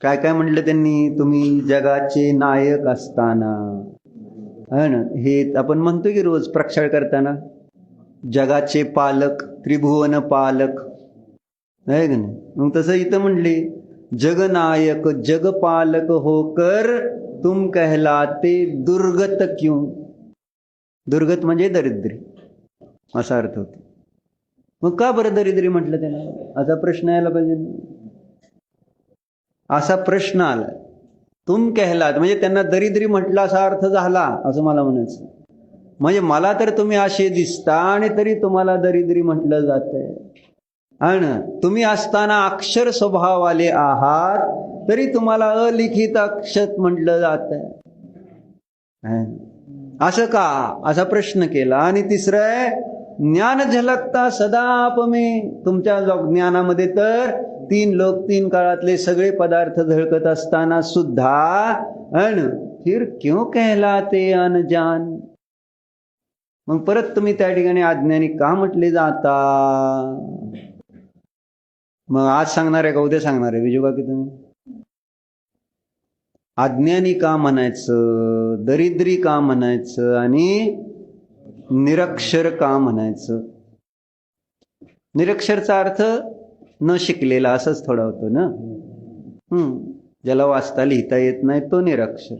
काय काय म्हटलं त्यांनी? तुम्ही जगाचे नायक असताना, है ना, हे आपण म्हणतो की रोज प्रक्षाळ करताना, जगाचे पालक, त्रिभुवन पालक, आहे का नाही? मग तसं इथं म्हणले जगनायक जगपालक होकर तुम कहलाते दुर्गत क्यों. दुर्गत म्हणजे दरिद्री असा अर्थ होतो. मग का बरं दरिद्री म्हटलं त्याला, असा प्रश्न यायला पाहिजे. असा प्रश्न आला. तुम कहलात म्हणजे त्यांना दरिद्री म्हटलं असा अर्थ झाला असं मला म्हणायचं. म्हणजे मला तर तुम्ही असे दिसता आणि तरी तुम्हाला दरिद्री म्हटलं जातंय. आणि तुम्ही असताना अक्षर स्वभावाले आहात तरी तुम्हाला अलिखित अक्षत म्हटलं जातंय. असं का असा प्रश्न केला. आणि तिसरं आहे ज्ञान झलकता सदा आपमे. तुमच्या ज्ञानामध्ये तर 3 लोक 3 काळातले सगळे पदार्थ झळकत असताना सुद्धा अन फिर क्यों कहलाते अनजान. मग परत तुम्ही त्या ठिकाणी अज्ञानी का म्हटले जाता. मग आज सांगणार आहे का उद्या सांगणार आहे विजोबा की तुम्ही. अज्ञानी का म्हणायचं, दरिद्री का म्हणायचं आणि निरक्षर का म्हणायचं. निरक्षरचा अर्थ न शिकलेला असंच थोडा होतो ना. ज्याला वाचता लिहिता येत नाही तो निरक्षर.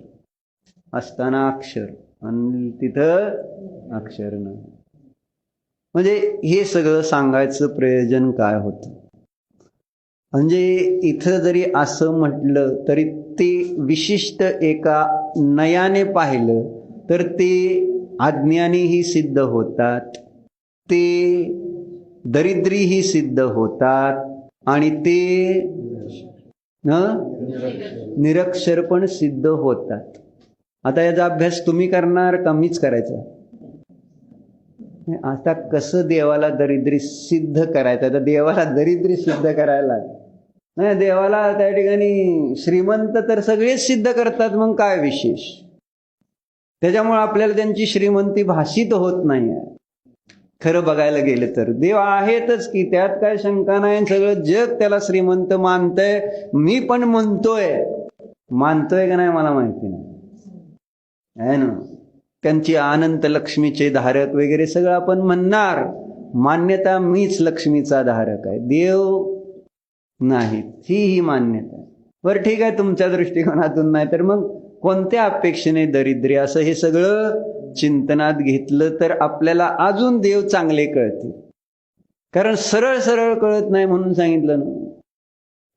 असताना अक्षर आणि तिथं अक्षर नाही. म्हणजे हे सगळं सांगायचं प्रयोजन काय होतं. म्हणजे इथं जरी असं म्हटलं तरी ते विशिष्ट एका नयाने पाहिलं तर ते अज्ञानीही सिद्ध होतात, ते दरिद्रीही सिद्ध होतात आणि ते निरक्षर पण सिद्ध होतात. आता याचा अभ्यास तुम्ही करणार का मीच करायचा. आता कसं देवाला दरिद्री सिद्ध करायचं. आता देवाला दरिद्री सिद्ध करायला नाही. देवाला त्या ठिकाणी श्रीमंत तर सगळेच सिद्ध करतात. मग काय विशेष. त्याच्यामुळे आपल्याला त्यांची श्रीमंती भासित होत नाही. खरं बघायला गेलं तर देव आहेतच की, त्यात काय शंका नाही. सगळं जग त्याला श्रीमंत मानतंय. मी पण म्हणतोय. मानतोय का नाही मला माहिती नाही आहे ना. त्यांची अनंत लक्ष्मीचे धारक वगैरे सगळं आपण म्हणणार. मान्यता मीच लक्ष्मीचा धारक आहे, देव नाही, ही मान्यता. बरं ठीक आहे तुमच्या दृष्टिकोनातून नाही तर मग कोणत्या अपेक्षेने दरिद्री असं हे सगळं चिंतनात घेतलं तर आपल्याला अजून देव चांगले कळतील. कारण सरळ सरळ कळत नाही म्हणून सांगितलं ना.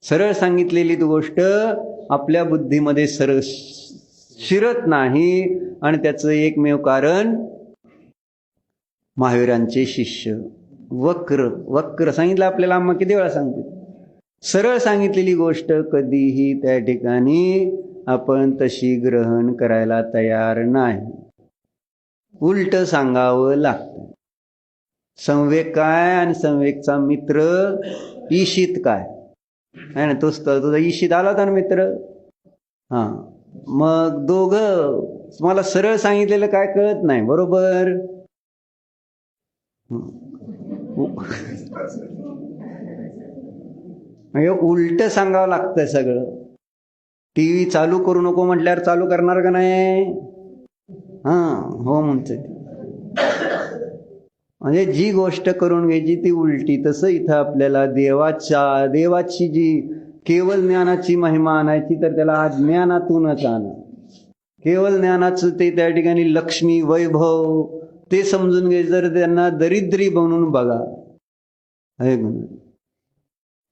सरळ सांगितलेली ती गोष्ट आपल्या बुद्धीमध्ये सरळ शिरत नाही. आणि त्याचं एकमेव कारण महावीरांचे शिष्य वक्र सांगितलं आपल्याला. आम्हा किती वेळा सांगते. सरळ सांगितलेली गोष्ट कधीही त्या ठिकाणी आपण तशी ग्रहण करायला तयार नाही. उलट सांगावं लागतं. संवेग काय आणि संवेगचा मित्र ईशित काय आहे ना. तोच तुझा ईशित आला होता ना मित्र. हा मग दोघं मला सरळ सांगितलेलं काय कळत नाही बरोबर. उलट सांगावं लागतं सगळं. टीव्ही चालू करू नको म्हटल्यावर चालू करणार का नाही. हो म्हणते. म्हणजे जी गोष्ट करून घ्यायची ती उलटी. तसं इथं आपल्याला देवाची जी केवळ ज्ञानाची महिमा आणायची तर त्याला अज्ञानातूनच आणा. केवळ ज्ञानाचं ते त्या ठिकाणी लक्ष्मी वैभव ते समजून घ्यायचं तर त्यांना दरिद्री बनवून बघा.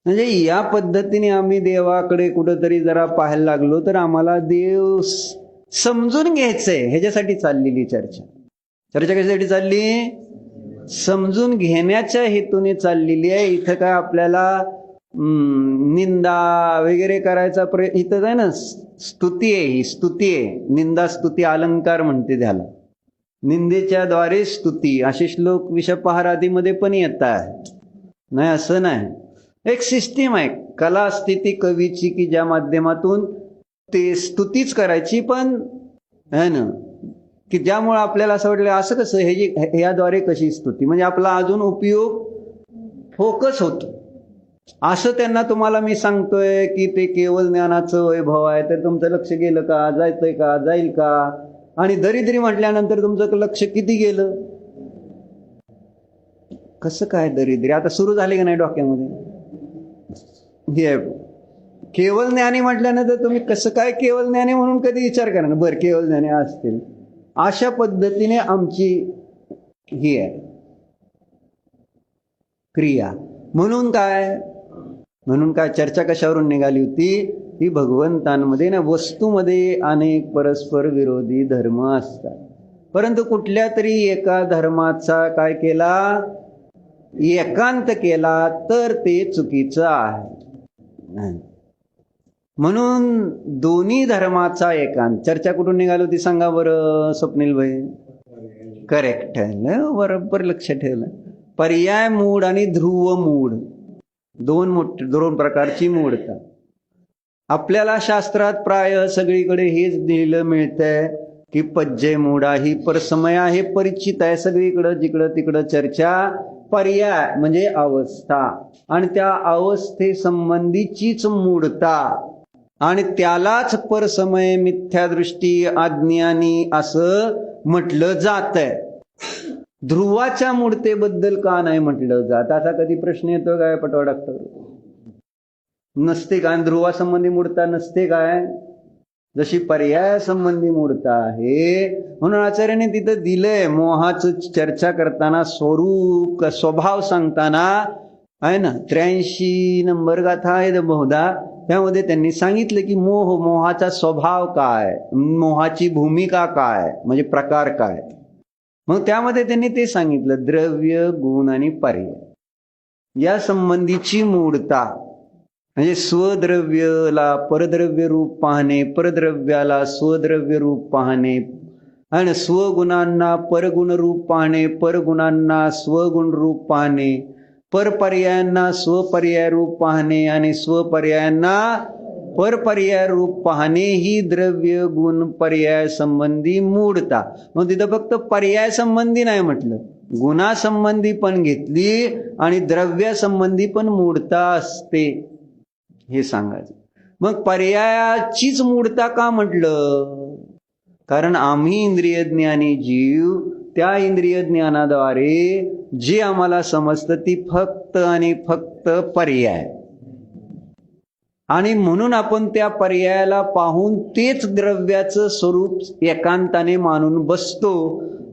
म्हणजे या पद्धतीने आम्ही देवाकडे कुठंतरी जरा पाहायला लागलो तर आम्हाला देव समजून घ्यायचंय. ह्याच्यासाठी चाललेली चर्चा. कशासाठी चालली. समजून घेण्याच्या हेतूने चाललेली आहे. इथं काय आपल्याला निंदा वगैरे करायचा इथं आहे ना. स्तुती आहे, ही स्तुती आहे. निंदा स्तुती अलंकार म्हणते त्याला. निंदेच्या द्वारे स्तुती असे श्लोक विषपहार आदीमध्ये पण येतात. नाही असं नाही. एक सिस्टीम आहे कला स्थिती कवीची की ज्या माध्यमातून ते स्तुतीच करायची पण है ना. की ज्यामुळे आपल्याला असं वाटलं असं कसं ह्याद्वारे कशी स्तुती म्हणजे आपला अजून उपयोग फोकस होतो. असं त्यांना तुम्हाला मी सांगतोय की ते केवळ ज्ञानाचं वैभव आहे तर तुमचं लक्ष गेलं का. जायचंय का, जाईल का. आणि दरिद्री म्हटल्यानंतर तुमचं लक्ष किती गेलं. कसं काय दरिद्री आता सुरू झाली का नाही डोक्यामध्ये. हे केवळ ज्ञानी म्हटल्यानंतर तुम्ही कसं काय केवळ ज्ञानी म्हणून कधी विचार करा ना, बरं केवळ ज्ञानी असतील. अशा पद्धतीने आमची ही आहे क्रिया. म्हणून काय चर्चा कशावरून निघाली होती की भगवंतांमध्ये ना वस्तूमध्ये अनेक परस्पर विरोधी धर्म असतात, परंतु कुठल्या तरी एका धर्माचा काय केला, एकांत केला तर ते चुकीचं आहे. म्हणून दोन्ही धर्माचा एकांत. चर्चा कुठून निघाली होती सांगा बरं स्वप्नील भाई? करेक्ट आहे, बरोबर लक्ष ठेवलं. पर्याय मूढ आणि ध्रुव मूढ दोन प्रकारची मूढता. आपल्याला शास्त्रात प्राय सगळीकडे हेच दिलेलं मिळतंय की पज्जय मूढा ही परसमया हे परिचित आहे सगळीकडं, जिकडं तिकडं चर्चा. पर्याय म्हणजे अवस्था, आणि त्या अवस्थेसंबंधीचीच मूढता, आणि त्यालाच परसमय, मिथ्यादृष्टी, अज्ञानी असं म्हटलं जातंय. ध्रुवाच्या मूढतेबद्दल का नाही म्हटलं जात? असा कधी प्रश्न येतो काय पटवा डॉक्टर? नसते काय? ध्रुवासंबंधी मूढता नसते काय? जशी पर्याय संबंधी मूढता आहे. म्हणून आचार्याने तिथं दिलंय मोहाचं चर्चा करताना, स्वरूप स्वभाव सांगताना आहे ना, 83 नंबर गाथा आहे बहुधा, त्यामध्ये त्यांनी सांगितलं की मोहाचा स्वभाव काय, मोहाची भूमिका काय, म्हणजे प्रकार काय. मग त्यामध्ये त्यांनी ते सांगितलं, द्रव्य, गुण आणि पर्याय या संबंधीची मूढता. म्हणजे स्वद्रव्याला परद्रव्य रूप पाहणे, परद्रव्याला स्वद्रव्य रूप पाहणे, आणि स्वगुणांना परगुण रूप पाहणे, परगुणांना स्वगुण रूप पाहणे, परपर्यायांना स्वपर्याय रूप पाहणे, आणि स्वपर्यायांना परपर्याय रूप पाहणे, ही द्रव्य गुण पर्याय संबंधी मूढता. मग तिथं फक्त पर्याय संबंधी नाही म्हटलं, गुणासंबंधी पण घेतली आणि द्रव्यासंबंधी पण मूढता असते हे सांगायचं. मग पर्यायाचीच मूढता का म्हटलं? कारण आम्ही इंद्रिय ज्ञानी जीव, त्या इंद्रिय ज्ञानाद्वारे जे आम्हाला समजतं ती फक्त आणि फक्त पर्याय, आणि म्हणून आपण त्या पर्यायाला पाहून तेच द्रव्याचं स्वरूप एकांताने मानून बसतो,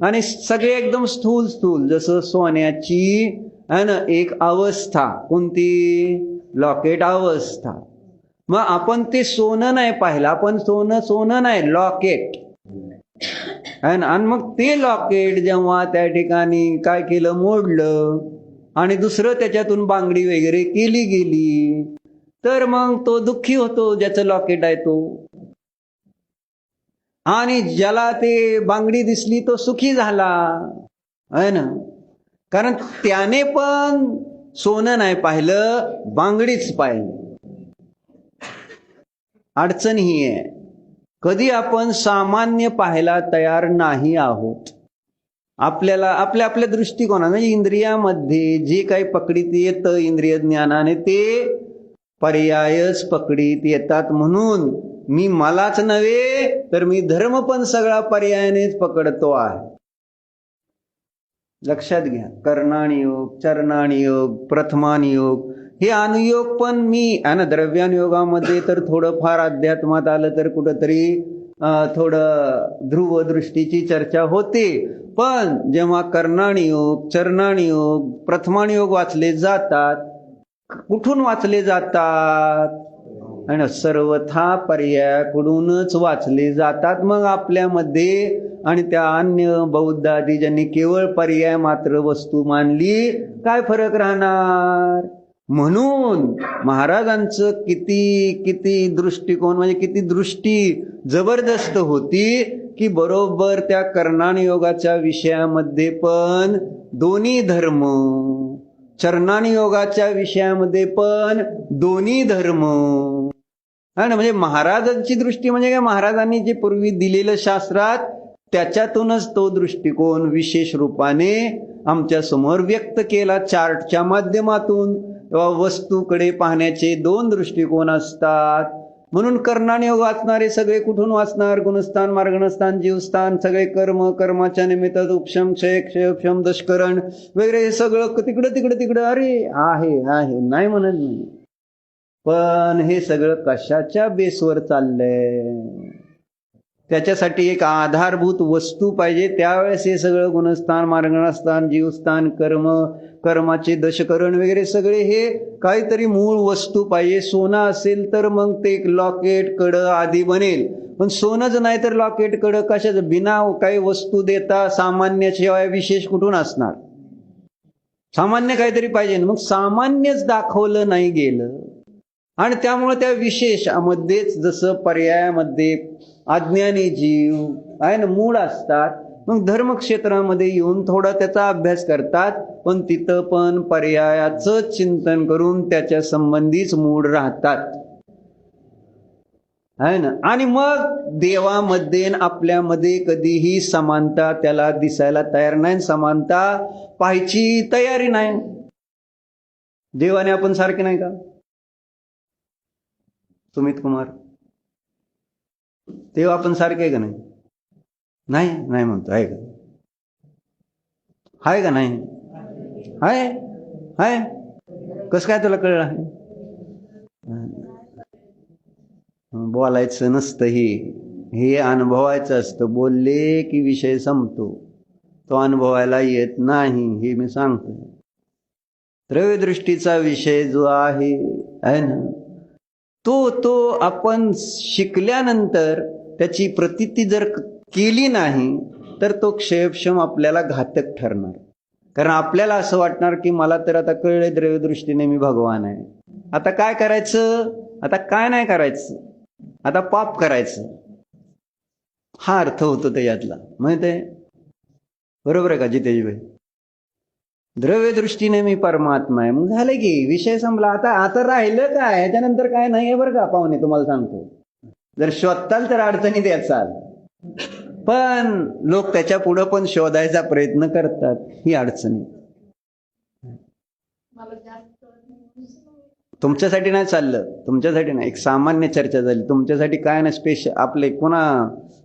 आणि सगळे एकदम स्थूल स्थूल, जसं सोन्याची आहे ना एक अवस्था, कोणती? लॉकेट अवस्था. मग आपण ते सोनं नाही पाहिलं, आपण सोनं नाही, लॉकेट आहे ना. आणि मग ते लॉकेट जेव्हा त्या ठिकाणी काय केलं, मोडलं, आणि दुसरं त्याच्यातून बांगडी वगैरे केली गेली, तर मग तो दुःखी होतो ज्याचं लॉकेट आहे तो, आणि ज्याला ते बांगडी दिसली तो सुखी झाला आहे ना. कारण त्याने पण सोनं नाही पाहिलं, बांगडीच पाहिली. अडचण ही आहे, कधी आपण सामान्य पाहायला तयार नाही आहोत. आपल्याला आपल्या दृष्टिकोनाने, म्हणजे इंद्रियामध्ये जे काही पकडीत येतं इंद्रिय ज्ञानाने, ते पर्यायच पकडीत येतात. म्हणून मी मलाच नव्हे तर मी धर्म पण सगळा पर्यायानेच पकडतो आहे. लक्षात घ्या, कर्णाणी योग, चरणाणी योग, प्रथमानी योग, हे अनुयोग पण मी आहे ना. द्रव्यानुयोगामध्ये तर थोडंफार अध्यात्मात आलं तर कुठंतरी थोडं ध्रुव दृष्टीची चर्चा होते, पण जेव्हा कर्णाणी योग, चरणाणी योग, प्रथमानी योग वाचले जातात, कुठून वाचले जातात? आणि सर्वथा पर्यायाकडूनच वाचले जातात. मग आपल्यामध्ये आणि त्या अन्य बौद्ध आदी ज्यांनी केवळ पर्याय मात्र वस्तू मानली, काय फरक राहणार? म्हणून महाराजांचं किती दृष्टिकोन, म्हणजे किती दृष्टी जबरदस्त होती की बरोबर त्या कर्णाणी योगाच्या विषयामध्ये पण दोन्ही धर्म, चरणाणी योगाच्या विषयामध्ये पण दोन्ही धर्म, आणि म्हणजे महाराजांची दृष्टी म्हणजे काय, महाराजांनी जे पूर्वी दिलेलं शास्त्रात त्याच्यातूनच तो दृष्टिकोन विशेष रूपाने आमच्या समोर व्यक्त केला. चार्टच्या माध्यमातून वस्तूकडे पाहण्याचे दोन दृष्टिकोन असतात. म्हणून कर्णाणी योग वाचणारे सगळे कुठून वाचणार? गुणस्थान, मार्गणस्थान, जीवस्थान, सगळे कर्म, कर्माच्या निमित्तात उपशम, क्षयक्षयक्षम, दशकरण वगैरे हे सगळं तिकडं अरे आहे नाही म्हणत नाही. पण हे सगळं कशाच्या बेसवर चाललंय? त्याच्यासाठी एक आधारभूत वस्तू पाहिजे. त्यावेळेस हे सगळं गुणस्थान, मार्गस्थान, जीवस्थान, कर्म, कर्माचे दशकरण वगैरे सगळे हे काहीतरी मूळ वस्तू पाहिजे. सोनं असेल तर मग ते एक लॉकेट, कडं आदी बनेल. पण सोनंच नाही तर लॉकेट, कडं कशाचं? बिना काही वस्तू देता सामान्याशिवाय विशेष कुठून असणार? सामान्य काहीतरी पाहिजे. मग सामान्यच दाखवलं नाही गेलं आणि त्यामुळे त्या विशेषामध्येच जसं पर्यायामध्ये अज्ञानी जीव आहे ना मूळ असतात, मग धर्मक्षेत्रामध्ये येऊन थोडा त्याचा अभ्यास करतात, पण तिथं पण पर्यायाचं चिंतन करून त्याच्या संबंधीच मूळ राहतात आहे ना. आणि मग देवामध्ये आपल्यामध्ये कधीही समानता त्याला दिसायला तयार नाही, समानता पाहायची तयारी नाही. देवाने आपण सारखे नाही का? सुमित कुमार, देव आपण सारखे आहे का नाही? नाही नाही म्हणतो. आहे का? आहे का नाही? आहे आहे. कसं काय तुला कळलं आहे? बोलायचं नसतं, हे अनुभवायचं असतं. बोलले की विषय संपतो, तो अनुभवायला येत नाही. हे मी सांगतो. द्रव्यदृष्टीचा विषय जो आहे ना, तो आपण शिकल्यानंतर त्याची प्रतीती जर केली नाही तर तो क्षयक्षम आपल्याला घातक ठरणार. कारण आपल्याला असं वाटणार की मला तर आता कळले द्रव्यदृष्टीने मी भगवान आहे. आता काय करायचं? आता काय नाही करायचं, आता पाप करायचं. हा अर्थ होतो त्याच्यातला, माहित आहे? बरोबर आहे का जितेशभाई? द्रव्यदृष्टीने मी परमात्मा आहे, मग झालं की विषय संपला. आता राहिलं काय? ह्याच्यानंतर काय नाही आहे बरं का पाहुणे, तुम्हाला सांगतो. जर शोधताल तर अडचणीत याचाल, पण लोक त्याच्या पुढं पण शोधायचा प्रयत्न करतात. ही अडचणी तुमच्यासाठी नाही चाललं, तुमच्यासाठी नाही. एक सामान्य चर्चा झाली, तुमच्यासाठी काय नाही स्पेशल, आपले कोणा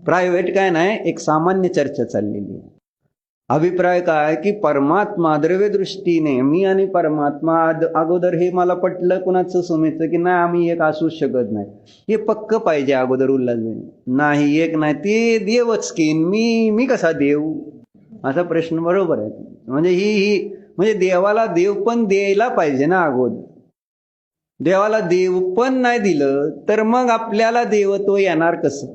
प्रायव्हेट काय नाही, एक सामान्य चर्चा चाललेली. अभिप्राय काय की परमात्मा द्रव्यदृष्टीने मी आणि परमात्मा अगोदर हे मला पटलं कुणाचं सुमीचं की नाही आम्ही एक असूच शकत नाही. हे पक्क पाहिजे अगोदर. उल्हास नाही एक नाही, ते देवच की मी कसा देव? असा प्रश्न बरोबर आहे. म्हणजे ही म्हणजे देवाला देव पण द्यायला पाहिजे ना अगोदर. देवाला देव पण नाही दिलं तर मग आपल्याला देवत्व येणार कसं?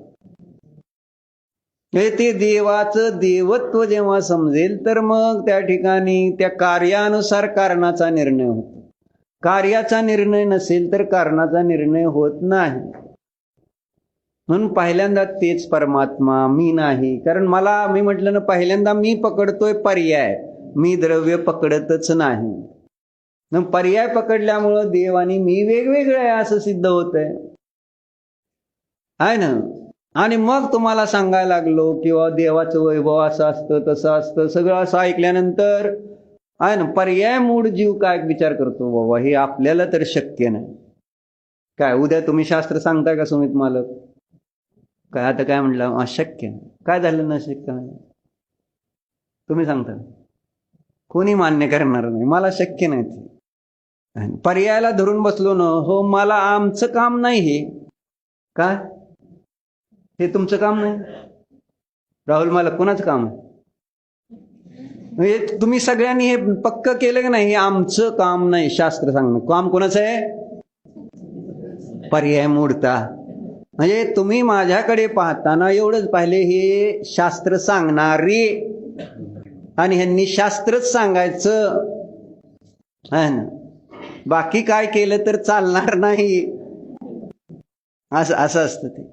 ते देवाचं देवत्व जेव्हा समजेल तर मग त्या ठिकाणी त्या कार्यानुसार कारणाचा निर्णय होतो. कार्याचा निर्णय नसेल तर कारणाचा निर्णय होत नाही. म्हणून पहिल्यांदा तेच परमात्मा, मी नाही. कारण मी म्हटलं ना, पहिल्यांदा मी पकडतोय पर्याय, मी द्रव्य पकडतच नाही. मग पर्याय पकडल्यामुळं देव आणि मी वेगवेगळे आहे असं सिद्ध होत आहे ना. आणि मग तुम्हाला सांगायला लागलो किंवा देवाचं वैभव असं असतं तसं असतं, सगळं असं ऐकल्यानंतर आहे ना पर्याय मूळ जीव काय विचार करतो, बाबा हे आपल्याला तर शक्य नाही. काय उद्या तुम्ही शास्त्र सांगताय का सुमित मालक? काय आता काय म्हटलं अशक्य नाही. काय झालं ना शक्य नाही? तुम्ही सांगता, कोणी मान्य करणार नाही, मला शक्य नाही ते. पर्यायाला धरून बसलो ना, हो मला आमचं काम नाही. हे काय? हे तुमचं काम नाही राहुल, मला कोणाचं काम आहे? म्हणजे तुम्ही सगळ्यांनी हे पक्क केलं की नाही, हे आमचं काम नाही. शास्त्र सांगणं काम कोणाचं आहे? पर्याय मूर्ता. म्हणजे तुम्ही माझ्याकडे पाहताना एवढंच पाहिले, हे शास्त्र सांगणारे आणि ह्यांनी शास्त्रच सांगायचं आहे ना, बाकी काय केलं तर चालणार नाही. असं असतं ते.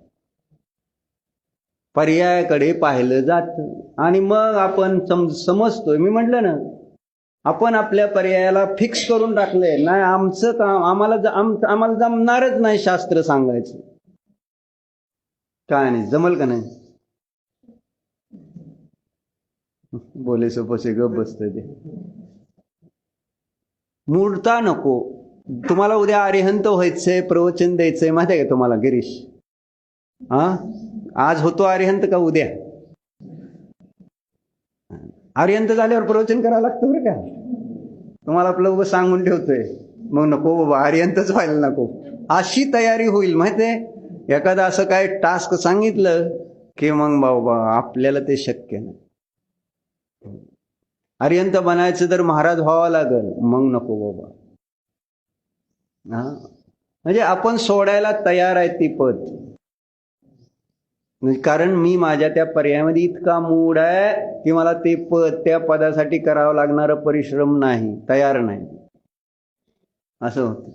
पर्यायाकडे पाहिलं जातं आणि मग आपण समजतोय. मी म्हटलं ना, आपण आपल्या पर्यायाला फिक्स करून टाकलंय. नाही आमचं काम, आम्हाला जमणारच नाही शास्त्र सांगायचं. काय नाही जमल का नाही? बोले सोपसे गप बसतंय ते. मूर्ता नको. तुम्हाला उद्या अरिहंत व्हायचंय, प्रवचन द्यायचंय, माहिती आहे का तुम्हाला गिरीश? आज होतो अरिहंत का उद्या? अरिहंत झाल्यावर प्रवचन करावं लागतं बरं का. तुम्हाला आपलं उभं सांगून ठेवतोय, मग नको बाबा अरिहंतच व्हायला नको. अशी तयारी होईल माहितीये. एखादा असं काय टास्क सांगितलं की मग बाबा आपल्याला ते शक्य नाही. अरिहंत बनायचं तर महाराज व्हावं लागल, मग नको बाबा. हा म्हणजे आपण सोडायला तयार आहे ती पद, कारण मी माझ्या त्या पर्यायामध्ये इतका मूड आहे की मला ते पद, त्या पदासाठी करावं लागणारं परिश्रम नाही, तयार नाही, असं होतं.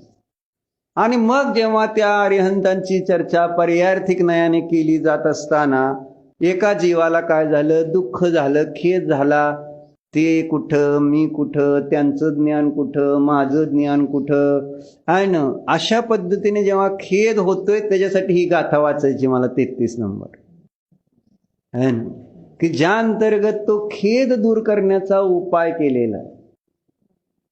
आणि मग जेव्हा त्या अरिहंतांची चर्चा पर्यायार्थिक नयाने केली जात असताना एका जीवाला काय झालं, दुःख झालं, खेद झाला. ते कुठं, मी कुठं, त्यांचं ज्ञान कुठं, माझं ज्ञान कुठं आहे ना. अशा पद्धतीने जेव्हा खेद होतोय, त्याच्यासाठी ही गाथा वाचायची मला 33 नंबर आहे ना, की ज्या अंतर्गत तो खेद दूर करण्याचा उपाय केलेला आहे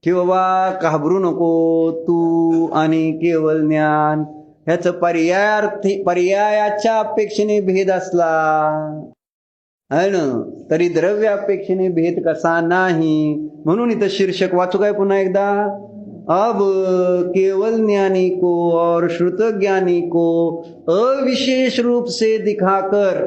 की बाबा घाबरू नको तू, आणि केवळ ज्ञान ह्याचं पर्यायाच्या अपेक्षेने भेद असला आहे ना, तरी द्रव्य अपेक्षेने भेद कसा नाही. म्हणून इथं शीर्षक वाचू काय पुन्हा एकदा. अब केवल ज्ञानी को और श्रुत ज्ञानी को अविशेष रूप से दिखाकर,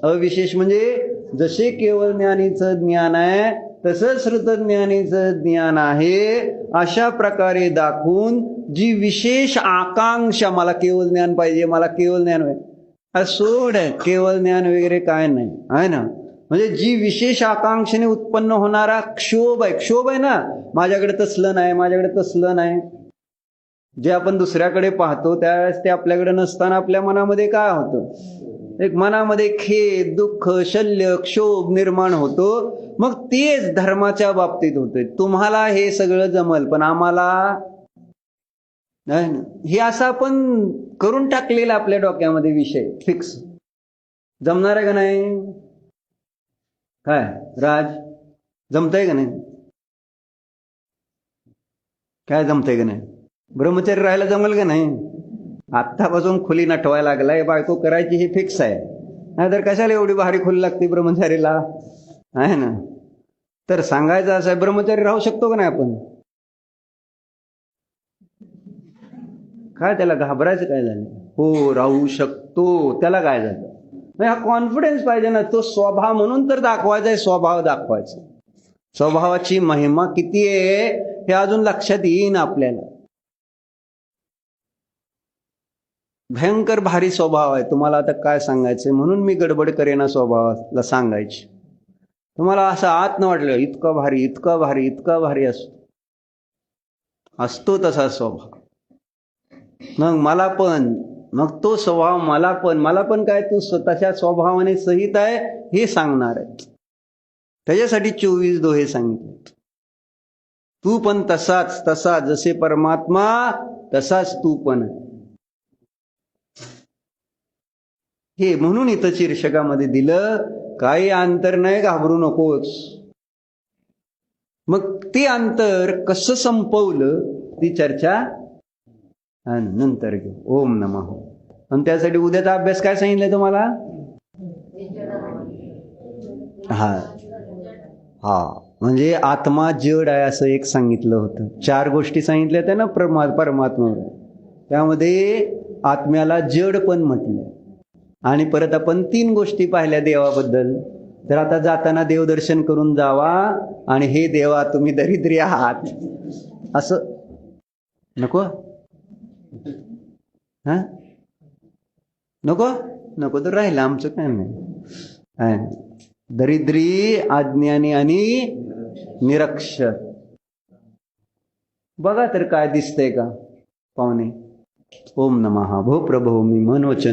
अविशेष म्हणजे जसे केवळ ज्ञानीचं ज्ञान आहे तसंच श्रुत ज्ञानीचं ज्ञान आहे, अशा प्रकारे दाखवून जी विशेष आकांक्षा, मला केवळ ज्ञान पाहिजे, मला केवळ ज्ञान पाहिजे, सोड केवळ ज्ञान वगैरे काय नाही आहे ना. म्हणजे जी विशेष आकांक्षेने उत्पन्न होणारा क्षोभ आहे, क्षोभ आहे ना, माझ्याकडे तसलं नाही, माझ्याकडे तसलं नाही, जे आपण दुसऱ्याकडे पाहतो त्यावेळेस ते आपल्याकडे नसताना आपल्या मनामध्ये काय होतं, एक मनामध्ये खेद, दुःख, शल्य, क्षोभ निर्माण होतो. मग तेच धर्माच्या बाबतीत होतंय. तुम्हाला हे सगळं जमल, पण आम्हाला नाही ना. हे असं आपण करून टाकलेलं आपल्या डोक्यामध्ये विषय फिक्स. जमणार आहे का नाही? काय राज, जमतंय का नाही? काय जमतंय का नाही? ब्रह्मचर्य राहायला जमल का नाही? आत्तापासून खुली नटवायला लागलाय, बायको करायची हे फिक्स आहे. नाहीतर कशाला एवढी भारी खुली लागते ब्रह्मचारीला आहे ना. तर सांगायचं असं आहे, ब्रह्मचारी राहू शकतो का नाही आपण? काय त्याला घाबरायचं काय झालं? हो राहू शकतो. त्याला काय झालं? हा कॉन्फिडन्स पाहिजे ना. तो स्वभाव म्हणून तर दाखवायचा आहे, स्वभाव दाखवायचा. स्वभावाची महिमा किती आहे हे अजून लक्षात येईन आपल्याला. भयंकर भारी स्वभाव आहे. तुम्हाला आता काय सांगायचंय, म्हणून मी गडबड करेना स्वभावाला सांगायची. तुम्हाला असं आत न वाटलं इतका भारी, इतका भारी, इतका भारी असतो तसा स्वभाव. मग मला पण, मग तो स्वभाव मला पण काय तू स्वतःच्या स्वभावाने सहित आहे हे सांगणार आहे. त्याच्यासाठी 24 दोहे सांगितले. तू पण तसा जसे परमात्मा तसाच तू पण आहे. हे म्हणून इथं शीर्षकामध्ये दिलं, काही अंतर नाही, घाबरू नकोस. मग ते अंतर कसं संपवलं ती चर्चा नंतर घेऊ. ओम नमः. आणि त्यासाठी उद्याचा अभ्यास काय सांगितलंय तुम्हाला? हा म्हणजे आत्मा जड आहे असं एक सांगितलं होतं. 4 गोष्टी सांगितल्या होत्या ना परमात्मा. त्यामध्ये आत्म्याला जड पण म्हटलं. आणि परत आपण 3 गोष्टी पाहिल्या देवाबद्दल. तर आता जाताना देवदर्शन करून जावा. आणि हे देवा तुम्ही दरिद्री आहात असं नको. हा नको नको तर राहिलं आमचं काय नाही. दरिद्री, अज्ञानी आणि निरक्षर. बघा तर काय दिसतंय का पाहुणे. ओम नमः. भो प्रभो मी मनोचन